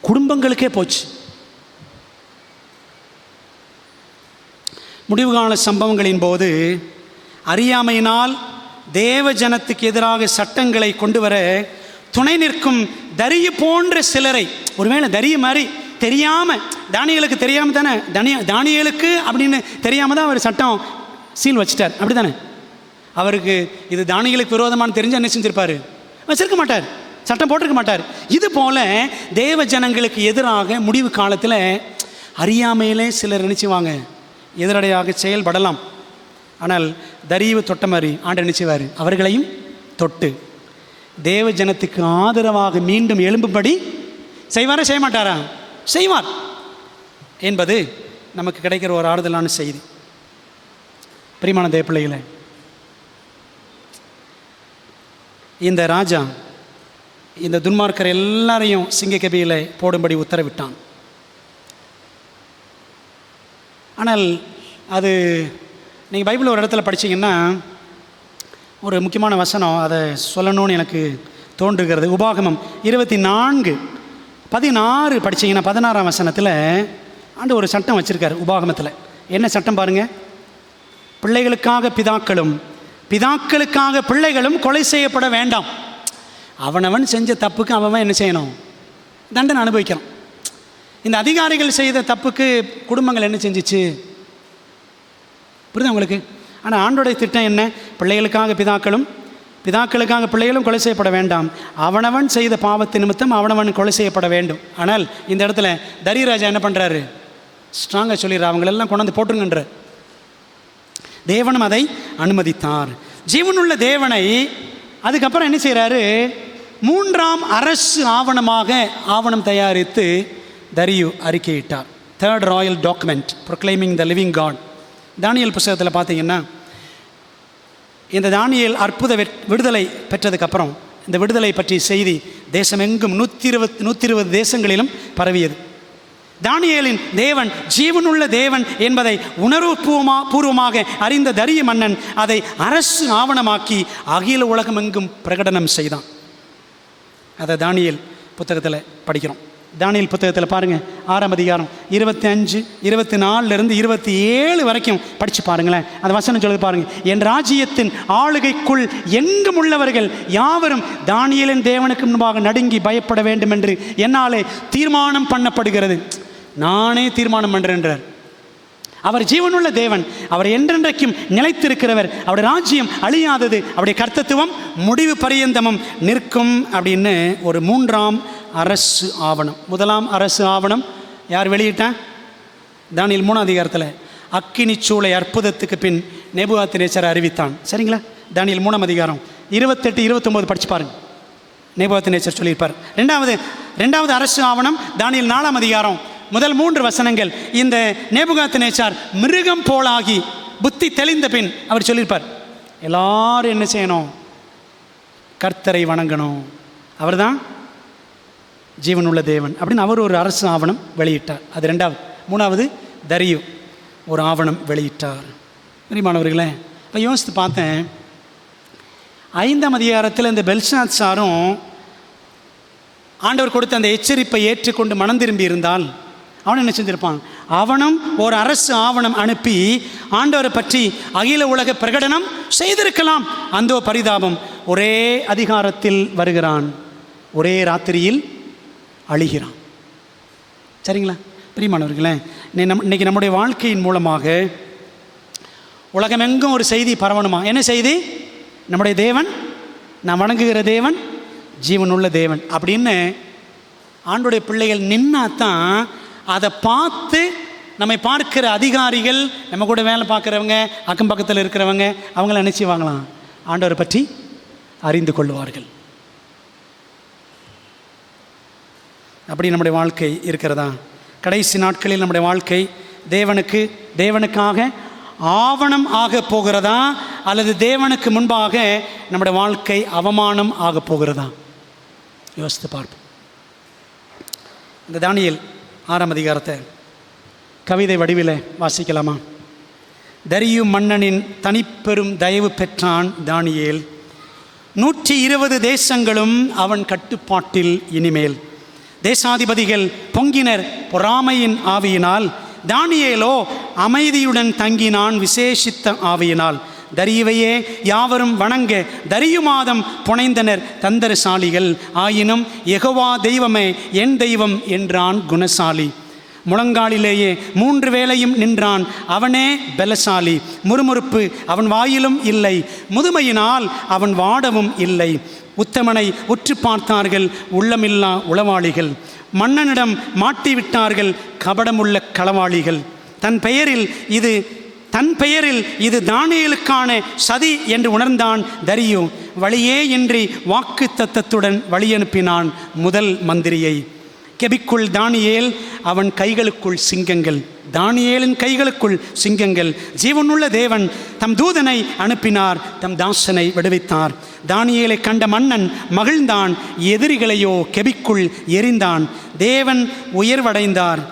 குடும்பங்களுக்கே போச்சு. முடிவுகால சம்பவங்களின் போது அறியாமையினால் தேவ ஜனத்துக்கு எதிராக சட்டங்களை கொண்டு வர துணை நிற்கும் தரிய போன்ற சிலரை, ஒருவேளை தரிய மாதிரி தெரியாமல், தானியேலுக்கு தெரியாமல் தானே, தானியேலுக்கு அப்படின்னு தெரியாமல் தான் அவர் சட்டம் சீல் வச்சிட்டார், அப்படி தானே? அவருக்கு இது தானியேலுக்கு விரோதமான தெரிஞ்சு என்ன செஞ்சிருப்பார்? வச்சிருக்க மாட்டார், சட்டம் போட்டிருக்க மாட்டார். இது போல தேவ ஜனங்களுக்கு எதிராக முடிவு காலத்தில் அறியாமையிலே சிலர் நினைச்சுவாங்க எதிரடையாக செயல்படலாம். ஆனால் தரியவு தொட்ட மாதிரி ஆண்டவர் நினைச்சுவார், அவர்களையும் தொட்டு தேவ ஜனத்துக்கு ஆதரவாக மீண்டும் எழும்பும்படி செய்வாரா செய்ய மாட்டாரா? செய்வார் என்பது நமக்கு கிடைக்கிற ஒரு ஆறுதலான செய்தி. பிரியமான தேவ பிள்ளைகளே, இந்த ராஜா இந்த துன்மார்க்கர் எல்லாரையும் சிங்கக்கபியில் போடும்படி உத்தரவிட்டான். ஆனால் அது நீங்கள் பைபிள் ஒரு இடத்துல படித்தீங்கன்னா ஒரு முக்கியமான வசனம், அதை சொல்லணும்னு எனக்கு தோன்றுகிறது. உபாகமம் 24:16 படித்தீங்கன்னா 16ஆம் வசனத்தில் ஆண்டு ஒரு சட்டம் வச்சுருக்காரு. உபாகமத்தில் என்ன சட்டம் பாருங்கள்? பிள்ளைகளுக்காக பிதாக்களும் பிதாக்களுக்காக பிள்ளைகளும் கொலை செய்யப்பட வேண்டாம். அவனவன் செஞ்ச தப்புக்கு அவன் என்ன செய்யணும்? தண்டனை அனுபவிக்கணும். இந்த அதிகாரிகள் செய்த தப்புக்கு குடும்பங்கள் என்ன செஞ்சிச்சு? புரியுது உங்களுக்கு? ஆனால் ஆண்டோடைய திட்டம் என்ன? பிள்ளைகளுக்காக பிதாக்களும் பிதாக்களுக்காக பிள்ளைகளும் கொலை செய்யப்பட வேண்டாம். அவனவன் செய்த பாவத்து நிமித்தம் அவனவன் கொலை செய்யப்பட வேண்டும். ஆனால் இந்த இடத்துல தரியராஜா என்ன பண்ணுறாரு? ஸ்ட்ராங்காக சொல்லிடுற, அவங்களெல்லாம் கொண்டாந்து போட்டுருங்கன்ற. தேவனும் அதை அனுமதித்தார். ஜீவனுள்ள தேவனை அதுக்கப்புறம் என்ன செய்கிறாரு? 3ஆம் அரசு ஆவணம் தயாரித்து தரியு அறிக்கையிட்டார். 3rd royal document proclaiming the living God. தானியேல் புத்தகத்தில் பார்த்தீங்கன்னா இந்த தானியேல் அற்புத விடுதலை பெற்றதுக்கப்புறம் இந்த விடுதலை பற்றிய செய்தி தேசமெங்கும் 120 தேசங்களிலும் பரவியது. தானியேலின் தேவன் ஜீவனுள்ள தேவன் என்பதை பூர்வமாக அறிந்த தரிய மன்னன் அதை அரசு ஆவணமாக்கி அகில உலகமெங்கும் பிரகடனம் செய்தான். அதை தானியேல் புத்தகத்தில் படிக்கிறோம். தானியேல் புத்தகத்தில் பாருங்கள், 6ஆம் அதிகாரம் 25, 24 27 வரைக்கும் படித்து பாருங்களேன். அந்த வசனம் சொல்லுது பாருங்கள். என் ராஜ்யத்தின் ஆளுகைக்குள் எங்கும் உள்ளவர்கள் யாவரும் தானியேலின் தேவனுக்கு முன்பாக நடுங்கி பயப்பட வேண்டும் என்று என்னாலே தீர்மானம் பண்ணப்படுகிறது. நானே தீர்மானம் பண்ணுறேன்றார். அவர் ஜீவனுள்ள தேவன், அவர் என்றென்றைக்கும் நிலைத்திருக்கிறவர், அவருடைய ராஜ்யம் அழியாதது, அவருடைய கர்த்தத்துவம் முடிவு பரியந்தமும் நிற்கும் அப்படின்னு ஒரு 3ஆம் அரசு ஆவணம். 1ஆம் அரசு ஆவணம் யார் வெளியிட்டான்? தானியேல் 3ஆம் அதிகாரத்தில் அக்கினி சூளை அற்புதத்துக்கு பின் நேபுகாத்நேச்சார் அறிவித்தான். சரிங்களா? தானியேல் 3ஆம் அதிகாரம் 28, 29 படிச்சு பாருங்க. நேபுகாத்நேச்சார் சொல்லியிருப்பார். ரெண்டாவது அரசு ஆவணம் தானியேல் 4ஆம் அதிகாரம் முதல் 3 வசனங்கள். இந்த நேபுகாத்நேச்சார் மிருகம் போலாகி புத்தி தெளிந்த பின் அவர் சொல்லியிருப்பார், எல்லாரும் என்ன செய்யணும்? கர்த்தரை வணங்கணும், அவர்தான் ஜீவனுள்ள தேவன் அப்படின்னு அவர் ஒரு அரசு ஆவணம் வெளியிட்டார். அது 2வது. 3வது தரியு ஒரு ஆவணம் வெளியிட்டார். பிரியமானவர்களே, இப்போ யோசித்து பார்த்தேன், 5ஆம் அதிகாரத்தில் இந்த பெல்ஷாத்சாரும் ஆண்டவர் கொடுத்த அந்த எச்சரிப்பை ஏற்றுக்கொண்டு மனம் திரும்பி இருந்தால் அவன் என்ன செஞ்சிருப்பான்? அவனும் ஒரு அரசு ஆவணம் அனுப்பி ஆண்டவரை பற்றி அகில உலக பிரகடனம் செய்திருக்கலாம். அந்தோ பரிதாபம், ஒரே அதிகாரத்தில் வருகிறான், ஒரே ராத்திரியில் அழிகிறான். சரிங்களா? பிரியமானவர்களே, இன்னைக்கு நம்முடைய வாழ்க்கையின் மூலமாக உலகமெங்கும் ஒரு செய்தி பரவணுமா? என்ன செய்தி? நம்முடைய தேவன், நான் வணங்குகிற தேவன் ஜீவனுள்ள தேவன் அப்படின்னு ஆண்டுடைய பிள்ளைகள் நின்னாதான் அதை பார்த்து நம்மை பார்க்கிற அதிகாரிகள், நம்ம கூட வேலை பார்க்குறவங்க, அக்கம் பக்கத்தில் இருக்கிறவங்க, அவங்கள நினைச்சுவாங்களாம் ஆண்டவரை பற்றி அறிந்து கொள்வார்கள். அப்படி நம்முடைய வாழ்க்கை இருக்கிறதா? கடைசி நாட்களில் நம்முடைய வாழ்க்கை தேவனுக்காக ஆவணம் ஆக போகிறதா, அல்லது தேவனுக்கு முன்பாக நம்முடைய வாழ்க்கை அவமானம் ஆக போகிறதா? யோசித்து பார்ப்போம். இந்த தானியேல் 6ஆம் அதிகாரத்தை கவிதை வடிவில் வாசிக்கலாமா? தரியு மன்னனின் தனிப்பெரும் தயவு பெற்றான் தானியேல். 120 தேசங்களும் அவன் கட்டுப்பாட்டில் இனிமேல். தேசாதிபதிகள் பொங்கினர் பொறாமையின் ஆவியினால், தானியேலோ அமைதியுடன் தங்கினான் விசேஷித்த ஆவியினால். தரியுவையே யாவரும் வணங்க தரியு மாதம் புனைந்தனர் தந்தரசாலிகள். ஆயினும் யெகோவா தெய்வமே என் தெய்வம் என்றான் குணசாலி. முழங்காலிலேயே 3 வேளையும் நின்றான் அவனே பலசாலி. முறுமுறுப்பு அவன் வாயிலும் இல்லை, முதுமையினால் அவன் வாடவும் இல்லை. உத்தமனை உற்று பார்த்தார்கள் உள்ளமில்லா உளவாளிகள், மன்னனிடம் மாட்டிவிட்டார்கள் கபடமுள்ள களவாளிகள். தன் பெயரில் இது தானியேலுக்கான சதி என்று உணர்ந்தான் தரியு. வழியே இன்றி வாக்கு தத்தத்துடன் வழியனுப்பினான் முதல் மந்திரியை. கெபிக்குள் தானியேல், அவன் கைகளுக்குள் சிங்கங்கள். தானியேலின் கைகளுக்குள் சிங்கங்கள். ஜீவனுள்ள தேவன் தம் தூதனை அனுப்பினார், தம் தாசனை விடுவித்தார். தானியேலை கண்ட மன்னன் மகிழ்ந்தான், எதிரிகளையோ கெபிக்குள் எரிந்தான். தேவன் உயர்வடைந்தார்,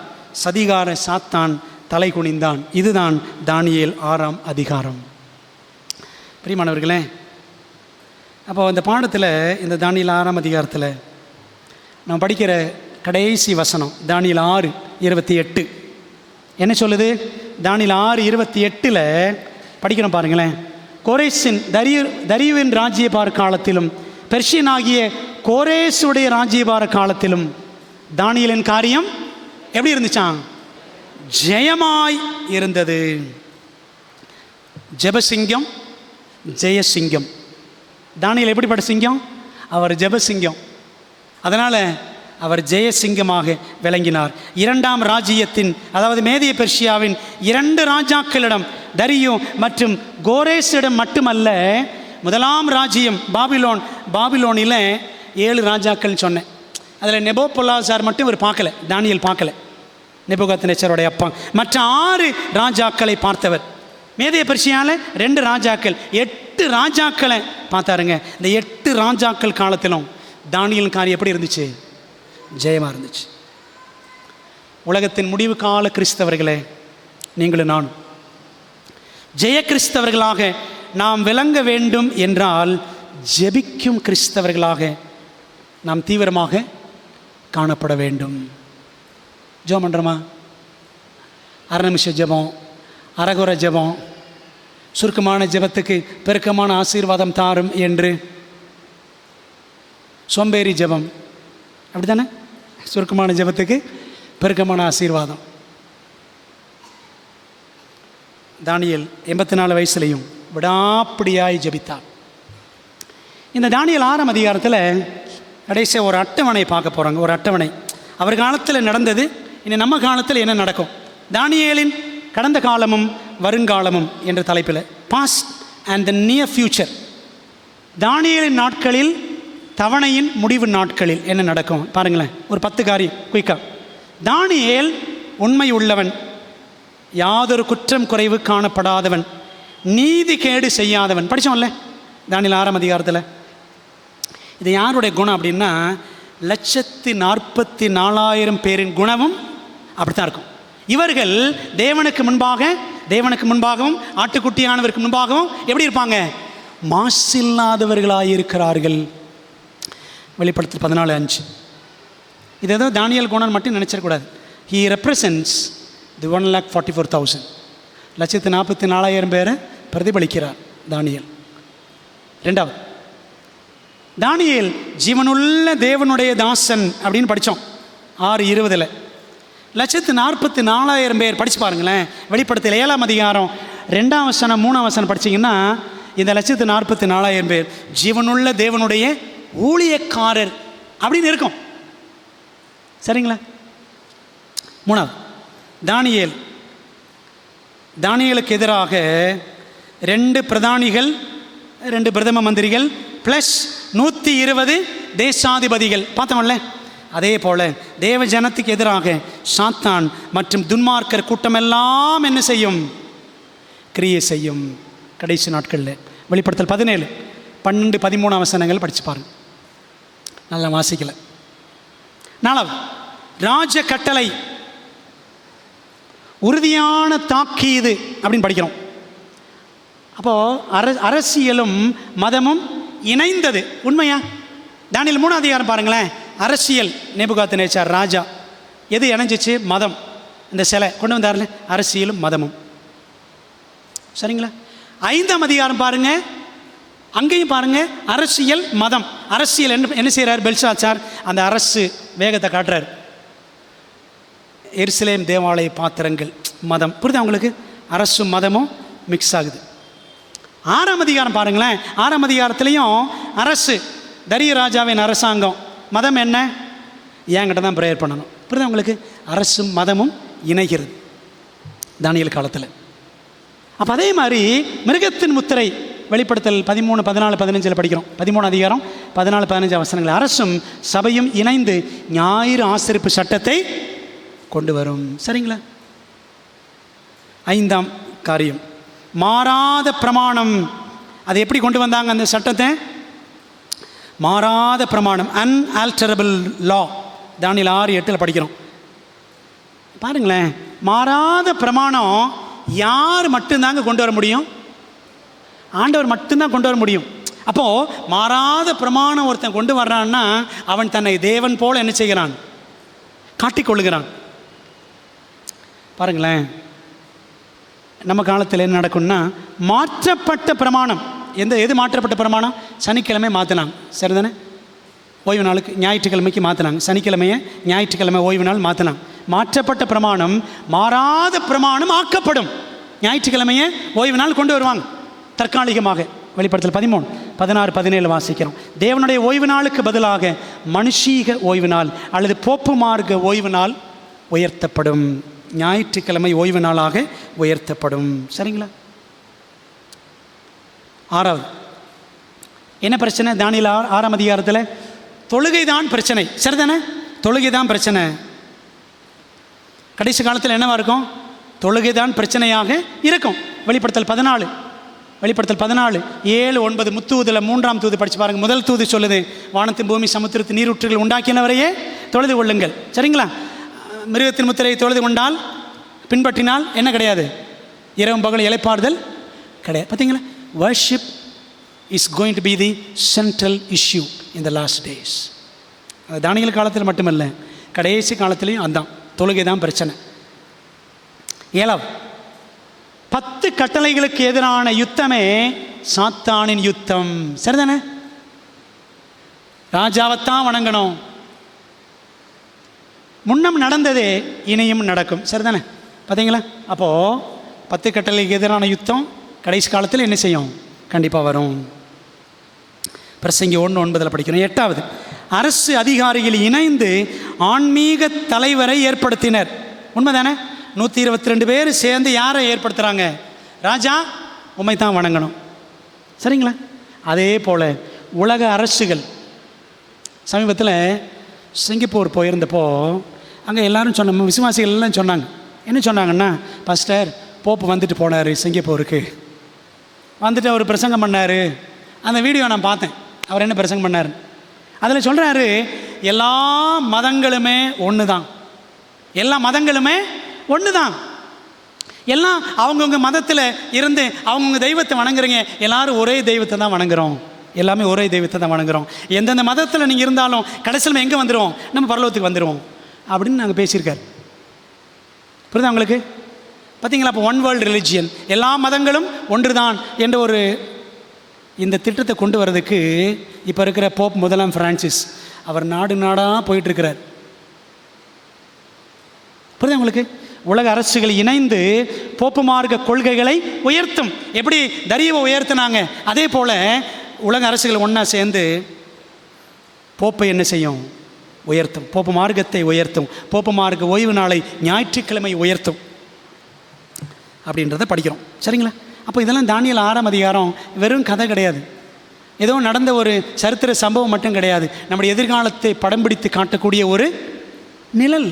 சதிகார சாத்தான் தலை குனிந்தான். இதுதான் தானியேல் 6ஆம் அதிகாரம். பிரியமானவர்களே, அப்போ இந்த பாடத்தில், இந்த தானியேல் 6ஆம் அதிகாரத்தில் நான் படிக்கிற கடைசி வசனம் தானியேல் 6:28 என்ன சொல்லுது? தானியேல் 6:28 படிக்கிறோம் பாருங்களேன். கோரேசின் தரியுவின் ராஜ்யபார காலத்திலும் பெர்ஷியனாகிய கோரேசுடைய ராஜ்யபார காலத்திலும் தானியேலின் காரியம் எப்படி இருந்துச்சான்? ஜெயமாய் இருந்தது. ஜெபசிங்கம், ஜெயசிங்கம். தானியேல் எப்படிப்பட்ட சிங்கம்? அவர் ஜெபசிங்கம். அதனால் அவர் ஜெயசிங்கமாக விளங்கினார். 2ஆம் ராஜ்யத்தின், அதாவது மேதிய பெர்ஷியாவின் 2 ராஜாக்களிடம், தரியு மற்றும் கோரேசிடம் மட்டுமல்ல, 1ஆம் ராஜ்யம் பாபிலோனில் 7 ராஜாக்கள் சொன்னேன். அதில் நெபோபொல்லாசார் மட்டும் இவர் பார்க்கல, தானியேல் பார்க்கல. நேபுகாத்நேச்சருடைய அப்பா. மற்ற 6 ராஜாக்களை பார்த்தவர். மேதிய பெர்ஷியாவில் 2 ராஜாக்கள், 8 ராஜாக்களை பார்த்தாருங்க. இந்த 8 ராஜாக்கள் காலத்திலும் தானியேலின் காரியம் எப்படி இருந்துச்சு? ஜெயமாக இருந்துச்சு. உலகத்தின் முடிவு கால கிறிஸ்தவர்களே, நீங்களும் நானும் ஜெய கிறிஸ்தவர்களாக நாம் விளங்க வேண்டும் என்றால், ஜெபிக்கும் கிறிஸ்தவர்களாக நாம் தீவிரமாக காணப்பட வேண்டும். ஜெபம் பண்ணுறோமா? அரை நிமிஷ ஜெபம், அரகுர ஜெபம், சுருக்கமான ஜெபத்துக்கு பெருக்கமான ஆசீர்வாதம் தாரும் என்று சோம்பேறி ஜெபம், அப்படி தானே? சுருக்கமான ஜெபத்துக்கு பெருக்கமான ஆசீர்வாதம். தானியேல் 84 வயசுலையும் விடாப்பிடியாய் ஜெபித்தார். இந்த தானியேல் 6ஆம் அதிகாரத்தில் கடைசியாக ஒரு அட்டவணை பார்க்க போகிறாங்க. ஒரு அட்டவணை, அவர் காலத்தில் நடந்தது, இனி நம்ம காலத்தில் என்ன நடக்கும். தானியேலின் கடந்த காலமும் வருங்காலமும் என்ற தலைப்பில், past and the near future. தானியேலின் நாட்களில், தவணையின் முடிவு நாட்களில் என்ன நடக்கும் பாருங்களேன். ஒரு 10 காரியம் குயிக்கா. தானியேல் உண்மை உள்ளவன், யாதொரு குற்றம் குறைவு காணப்படாதவன், நீதி கேடு செய்யாதவன். படித்தோம்ல தானியேல் 6ஆம் அதிகாரத்தில். இது யாருடைய குணம் அப்படின்னா, 144,000 பேரின் குணமும் அப்படித்தான் இருக்கும். இவர்கள் தேவனுக்கு முன்பாகவும் ஆட்டுக்குட்டியானவருக்கு முன்பாகவும் எப்படி இருப்பாங்க? மாசில்லாதவர்களாயிருக்கிறார்கள். வெளிப்படுத்தல் 14:5. இது ஏதோ தானியேல் குணம் மட்டும் நினச்சிடக்கூடாது. ஹீ ரெப்ரசன்ட்ஸ் தி 1,44,000, 144,000 பேரை பிரதிபலிக்கிறார் தானியேல். 2வது, தானியேல் ஜீவனுள்ள தேவனுடைய தாசன் அப்படின்னு படித்தோம் 6:20. 144,000 பேர் படித்து பாருங்களேன். வெளிப்படுத்தல் 7ஆம் அதிகாரம் 2ஆம் வசனம் 3ஆம் வசனம் படித்தீங்கன்னா, இந்த 144,000 பேர் ஜீவனுள்ள தேவனுடைய ஊழியக்காரர் அப்படின்னு இருக்கும். சரிங்களா? 3வது, தானியேலுக்கு எதிராக 2 பிரதானிகள், 2 பிரதம மந்திரிகள் ப்ளஸ் 120 தேசாதிபதிகள் பார்த்தோம்ல. அதே போல் தேவ ஜனத்துக்கு எதிராக சாத்தான் மற்றும் துன்மார்க்கர் கூட்டமெல்லாம் என்ன செய்யும்? கிரியை செய்யும். கடைசி நாட்களில் வெளிப்படுத்தல் 17, 12, 13 வசனங்கள் படித்து பாருங்க. நல்லா வாசிக்கல. 4வது, ராஜ கட்டளை, உறுதியான தாக்கீது அப்படின்னு படிக்கிறோம். அப்போது அரசியலும் மதமும் இணைந்தது. உண்மையா? தானியேல் 3ஆம் அதிகாரம் பாருங்களேன். அரசியல், நேபுகாத்நேச்சார் ராஜா, எது இணைஞ்சிச்சு? மதம். இந்த சிலை கொண்டு வந்தார்ல, அரசியலும் மதமும். சரிங்களா? 5ஆம் அதிகாரம் பாருங்க, அங்கேயும் பாருங்க, அரசியல் மதம். அரசியல் என்ன செய்கிறார்? பெல்ஷாத்சார் அந்த அரசு வேகத்தை காட்டுறார். எருசலேம் தேவாலய பாத்திரங்கள், மதம். புரியுதா உங்களுக்கு? அரசும் மதமும் மிக்ஸ் ஆகுது. 6ஆம் அதிகாரம் பாருங்களேன். 6ஆம் அதிகாரத்துலேயும் அரசு, தரிய ராஜாவின் அரசாங்கம். மதம் என்ன? என்கிட்ட தான் ப்ரேயர் பண்ணணும். புரியுதா உங்களுக்கு? அரசும் மதமும் இணைகிறது தானியேல் காலத்தில். அப்போ அதே மாதிரி மிருகத்தின் முத்திரை, வெளிப்படுத்தல் 13, 14, 15 படிக்கிறோம். 13 அதிகாரம் 14, 15 வசனங்கள். அரசும் சபையும் இணைந்து ஞாயிறு ஆசரிப்பு சட்டத்தை கொண்டு வரும். சரிங்களா? 5ஆம் காரியம், மாறாத பிரமாணம். அதை எப்படி கொண்டு வந்தாங்க அந்த சட்டத்தை? மாறாத பிரமாணம், அன்ஆல்டரபிள் லா. தானியேல் 6:8 படிக்கிறோம். பாருங்களேன், மாறாத பிரமாணம் யார் மட்டும்தாங்க கொண்டு வர முடியும்? ஆண்டவர் மட்டும்தான் கொண்டு வர முடியும். அப்போது மாறாத பிரமாணம் ஒருத்தன் கொண்டு வர்றான்னா அவன் தன்னை தேவன் போல என்ன செய்கிறான்? காட்டிக்கொள்ளுகிறான். பாருங்களேன், நம்ம காலத்தில் என்ன நடக்கும்னா, மாற்றப்பட்ட பிரமாணம். எது மாற்றப்பட்ட பிரமாணம்? சனிக்கிழமை மாற்றினாங்க. சரிதானே? ஓய்வு நாளுக்கு ஞாயிற்றுக்கிழமைக்கு மாற்றினாங்க. சனிக்கிழமையை ஞாயிற்றுக்கிழமை ஓய்வு நாள் மாற்றினாங்க. மாற்றப்பட்ட பிரமாணம் மாறாத பிரமாணம் ஆக்கப்படும். ஞாயிற்றுக்கிழமையை ஓய்வு நாள் கொண்டு வருவாங்க தற்காலிகமாக. வெளிப்படுத்தல் 13, 16, 17 வாசிக்கிறோம். தேவனுடைய ஓய்வு நாளுக்கு பதிலாக மனுஷீக ஓய்வு நாள் அல்லது போப்பு மார்க்க ஓய்வு நாள் உயர்த்தப்படும். ஞாயிற்றுக்கிழமை ஓய்வு நாளாக உயர்த்தப்படும். சரிங்களா? 6வது என்ன பிரச்சனை? தானியேல் 6ஆம் அதிகாரத்தில் தொழுகை தான் பிரச்சனை. சரிதானே? தொழுகை தான் பிரச்சனை. கடைசி காலத்தில் என்னவா இருக்கும்? தொழுகை தான் பிரச்சனையாக இருக்கும். வெளிப்படுத்தல் 14, 7, 9 முத்தூதில் 3ஆம் தூது படித்து பாருங்கள். முதல் தூது சொல்லுது, வானத்தின் பூமி சமுத்திரத்தின் நீரூற்றுகள் உண்டாக்கினவரையே தொழுது கொள்ளுங்கள். சரிங்களா? மிருகத்தின் முத்திரையை தொழுது கொண்டால், பின்பற்றினால் என்ன கிடையாது? இரவும் பகலும் இளைப்பாறுதல் கிடையாது. பார்த்தீங்களா? Worship is going to be the central issue in the last days. தானியேல் காலத்தில் மட்டுமல்ல, கடைசி காலத்திலையும் அதான், தொழுகை தான் பிரச்சனை. 7வது, 10 கட்டளைகளுக்கு எதிரான யுத்தமே சாத்தானின் யுத்தம். சரிதானே? ராஜாவைத்தான் வணங்கணும். முன்னம் நடந்ததே இனியும் நடக்கும். சரிதானே? பார்த்தீங்களா? அப்போது 10 கட்டளைக்கு எதிரான யுத்தம் கடைசி காலத்தில் என்ன செய்யும்? கண்டிப்பாக வரும். பிரசங்கி 1:9 படிக்கணும். 8வது, அரசு அதிகாரிகள் இணைந்து ஆன்மீக தலைவரை ஏற்படுத்தினர். உண்மைதானே? 122 பேர் சேர்ந்து யாரை ஏற்படுத்துகிறாங்க? ராஜா உம்மை தான் வணங்கணும். சரிங்களா? அதே போல் உலக அரசுகள். சமீபத்தில் சிங்கப்பூர் போயிருந்தப்போ அங்கே எல்லோரும் சொன்ன விசுவாசிகள் எல்லாம் சொன்னாங்க. என்ன சொன்னாங்கன்னா, பாஸ்டர் போப்பு வந்துட்டு போனார் சிங்கப்பூருக்கு, வந்துட்டு அவர் பிரசங்கம் பண்ணார். அந்த வீடியோ நான் பார்த்தேன். அவர் என்ன பிரசங்கம் பண்ணார்? அதில் சொல்கிறாரு, எல்லா மதங்களுமே ஒன்று தான், எல்லா மதங்களுமே ஒன்று தான், எல்லாம் அவங்கவுங்க மதத்தில் இருந்து அவங்கவுங்க தெய்வத்தை வணங்குறீங்க, எல்லோரும் ஒரே தெய்வத்தை தான் வணங்குறோம், எல்லாமே ஒரே தெய்வத்தை தான் வணங்குறோம். எந்தெந்த மதத்தில் நீங்கள் இருந்தாலும் கடைசியில் எங்கே வந்துடுவோம்? நம்ம பரலோகத்துக்கு வந்துடுவோம் அப்படின்னு நாங்கள் பேசியிருக்கார். புரியுதா உங்களுக்கு? பார்த்தீங்களா? அப்போ ஒன் வேர்ல்டு ரிலிஜியன், எல்லா மதங்களும் ஒன்று தான் என்ற ஒரு இந்த திட்டத்தை கொண்டு வர்றதுக்கு இப்போ இருக்கிற போப் முதலாம் பிரான்சிஸ் அவர் நாடு நாடாக போயிட்டுருக்கிறார். புரியுதா உங்களுக்கு? உலக அரசுகள் இணைந்து போப்பு மார்க்க கொள்கைகளை உயர்த்தும். எப்படி தரியவை உயர்த்தினாங்க, அதே போல் உலக அரசுகள் ஒன்றா சேர்ந்து போப்பை என்ன செய்யும்? உயர்த்தும். போப்பு மார்க்கத்தை உயர்த்தும். போப்பு மார்க்க ஓய்வு நாளை ஞாயிற்றுக்கிழமை உயர்த்தும் அப்படின்றத படிக்கிறோம். சரிங்களா? அப்போ இதெல்லாம் தானியேல் 6ஆம் அதிகாரம் வெறும் கதை கிடையாது, ஏதோ நடந்த ஒரு சரித்திர சம்பவம் மட்டும் கிடையாது, நம்முடைய எதிர்காலத்தை படம் பிடித்து காட்டக்கூடிய ஒரு நிழல்.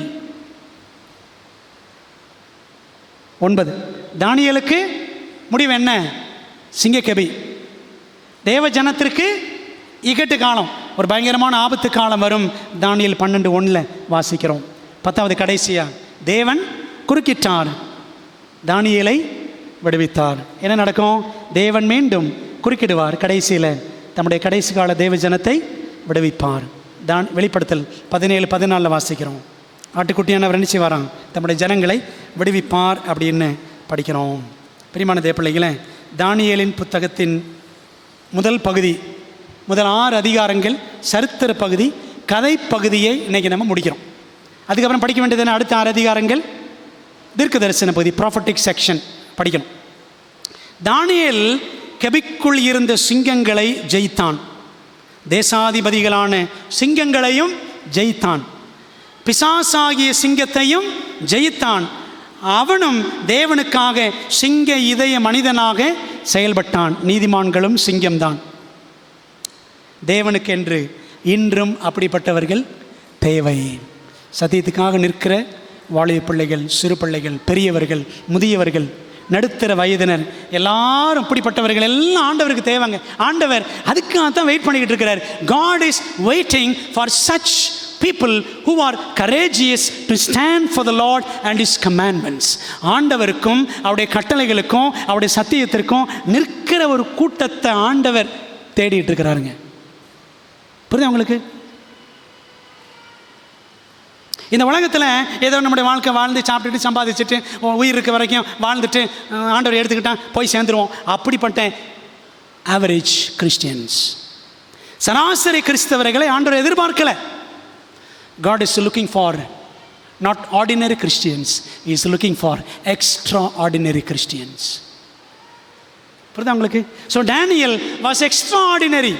9, தானியேலுக்கு முடிவு என்ன? சிங்கக்கெபி. தேவ ஜனத்திற்கு இக்கட்டு காலம், ஒரு பயங்கரமான ஆபத்து காலம் வரும். தானியேல் 12:1 வாசிக்கிறோம். 10வது கடைசியாக தேவன் குறுக்கிட்டார், தானியேலை விடுவித்தார். என்ன நடக்கும்? தேவன் மீண்டும் குறுக்கிடுவார். கடைசியில் தம்முடைய கடைசி கால தேவ ஜனத்தை விடுவிப்பார். தான் வெளிப்படுத்தல் 17:14 வாசிக்கிறோம். ஆட்டுக்குட்டியானவர் என்ன செய்வாராம்? தம்முடைய ஜனங்களை விடுவிப்பார் அப்படின்னு படிக்கிறோம். பிரியமான தேவ பிள்ளைகளே, தானியேலின் புத்தகத்தின் முதல் பகுதி, முதல் 6 அதிகாரங்கள் சரித்திர பகுதி, கதை பகுதியை இன்றைக்கி நம்ம முடிக்கிறோம். அதுக்கப்புறம் படிக்க வேண்டியது அடுத்த 6 அதிகாரங்கள் தீர்க்க தரிசன பகுதி, ப்ராஃபட்டிக் செக்ஷன் படிக்கணும். தானியேல் கெபிக்குள் இருந்த சிங்கங்களை ஜெயித்தான். தேசாதிபதிகளான சிங்கங்களையும் ஜெயித்தான். பிசாசாகிய சிங்கத்தையும் ஜெயித்தான். அவனும் தேவனுக்காக சிங்க இதய மனிதனாக செயல்பட்டான். நீதிமான்களும் சிங்கம்தான். தேவனுக்கென்று இன்றும் அப்படிப்பட்டவர்கள் தேவை. சத்தியத்துக்காக நிற்கிற வாலிப பிள்ளைகள், சிறு பிள்ளைகள், பெரியவர்கள், முதியவர்கள், நடுத்தர வயதினர், எல்லாரும் இப்படிப்பட்டவர்கள் எல்லாம் ஆண்டவருக்கு தேவைங்க. ஆண்டவர் அதுக்காகத்தான் வெயிட் பண்ணிக்கிட்டு இருக்கிறார். God is waiting for such people who are courageous to stand for the Lord and His commandments. ஆண்டவருக்கும் அவருடைய கட்டளைகளுக்கும் அவருடைய சத்தியத்திற்கும் நிற்கிற ஒரு கூட்டத்தை ஆண்டவர் தேடிட்டு இருக்கிறாருங்க. புரியுது உங்களுக்கு? இந்த உலகத்தில் ஏதோ நம்முடைய வாழ்க்கை வாழ்ந்து சாப்பிட்டுட்டு சம்பாதிச்சுட்டு உயிர் இருக்க வரைக்கும் வாழ்ந்துட்டு ஆண்டவர் எடுத்துக்கிட்டான் போய் சேர்ந்துருவோம். அப்படிப்பட்ட ஆவரேஜ் கிறிஸ்டியன்ஸ், சராசரி கிறிஸ்தவர்களை ஆண்டவர் எதிர்பார்க்கல. God is looking for not ordinary Christians, He is looking for extraordinary Christians. புரியுதா உங்களுக்கு? So Daniel was extraordinary.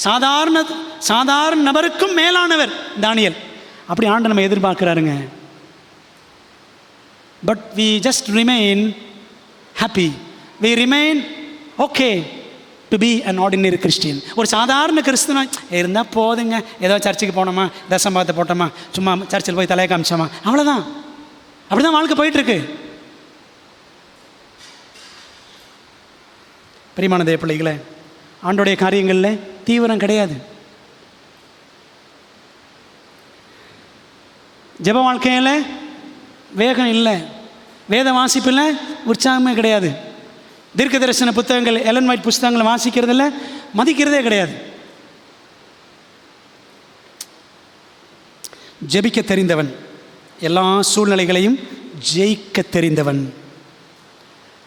சாதாரண நபருக்கும் மேலானவர் தானியேல். அப்படி ஆண்டு நம்ம எதிர்பார்க்கிறாருங்க. But we just remain happy, we remain okay to be an ordinary Christian. ஒரு சாதாரண கிறிஸ்தவன் இருந்தால் போதுங்க, ஏதோ சர்ச்சுக்கு போனோமா, தசம்பாவத்தை போட்டோமா, சும்மா சர்ச்சில் போய் தலையை காமிச்சோமா, அவ்வளோதான். அப்படி தான் வாழ்க்கை போயிட்டுருக்கு. பிரியமான தேவ பிள்ளைகளே, ஆண்டோடைய காரியங்களில் தீவிரம் கிடையாது. ஜெப வாழ்க்கையில் வேகம் இல்லை, வேத வாசிப்பில் உற்சாகமே கிடையாது, தீர்க்க தரிசன புத்தகங்கள், எலன் வைட் புத்தகங்களை வாசிக்கிறதில்ல, மதிக்கிறதே கிடையாது. ஜெபிக்க தெரிந்தவன், எல்லா சூழ்நிலைகளையும் ஜெயிக்க தெரிந்தவன்.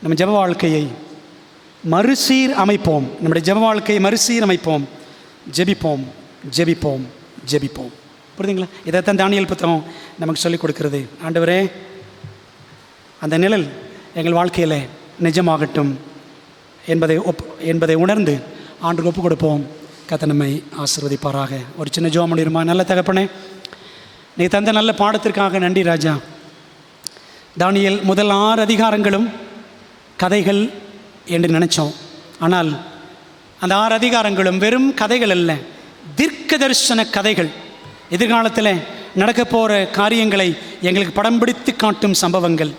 நம்ம ஜெப வாழ்க்கையை மறுசீர் அமைப்போம். நம்முடைய ஜெப வாழ்க்கையை மறுசீர் அமைப்போம். ஜெபிப்போம், ஜெபிப்போம், ஜெபிப்போம். புரியுதுங்களா? இதைத்தான் தானியேல் புத்தகம் நமக்கு சொல்லிக் கொடுக்கிறது. ஆண்டவரே, அந்த நிழல் எங்கள் வாழ்க்கையில் நிஜமாகட்டும் என்பதை உணர்ந்து ஆண்டுக்கு ஒப்பு கொடுப்போம். கர்த்தர் நம்மை ஆசீர்வதிப்பாராக. ஒரு சின்ன ஜெபம் பண்ணிடுமா? நல்ல தகப்பனே, நீ தந்த நல்ல பாடத்திற்காக நன்றி ராஜா. தானியேல் முதல் 6 அதிகாரங்களும் கதைகள் என்று நினச்சோம். ஆனால் அந்த 6 அதிகாரங்களும் வெறும் கதைகள் அல்ல, தீர்க்க தரிசன கதைகள். எதிர்காலத்தில் நடக்க போகிற காரியங்களை எங்களுக்கு படம் பிடித்து காட்டும் சம்பவங்கள்.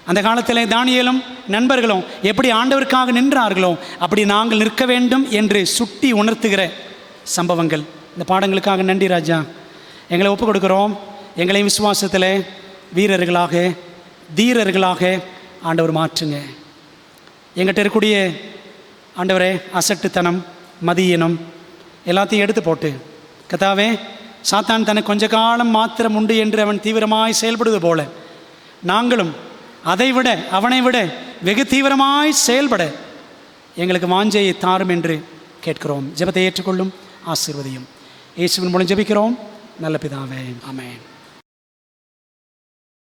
அந்த காலத்தில் தானியேலும் நண்பர்களும் எப்படி ஆண்டவருக்காக நின்றார்களோ அப்படி நாங்கள் நிற்க வேண்டும் என்று சுட்டி உணர்த்துகிற சம்பவங்கள். இந்த பாடங்களுக்காக நன்றி ராஜா. எங்களை ஒப்புக் கொடுக்குறோம். எங்களை விசுவாசத்தில் வீரர்களாக, தீரர்களாக ஆண்டவர் மாற்றுங்க. எங்கிட்ட இருக்கக்கூடிய ஆண்டவரே அசட்டுத்தனம், மதியினம் எல்லாத்தையும் எடுத்து போட்டு, கர்த்தாவே, சாத்தான் தனக்கு கொஞ்ச காலம் மாத்திரம் உண்டு என்று அவன் தீவிரமாய் செயல்படுவது போல நாங்களும் அதைவிட, அவனை விட வெகு தீவிரமாய் செயல்பட எங்களுக்கு வாஞ்சையை தாரும் என்று கேட்கிறோம். ஜெபத்தை ஏற்றுக்கொள்ளும், ஆசீர்வதியும். இயேசுவின் மூலம் ஜெபிக்கிறோம் நல்ல பிதாவே, ஆமென்.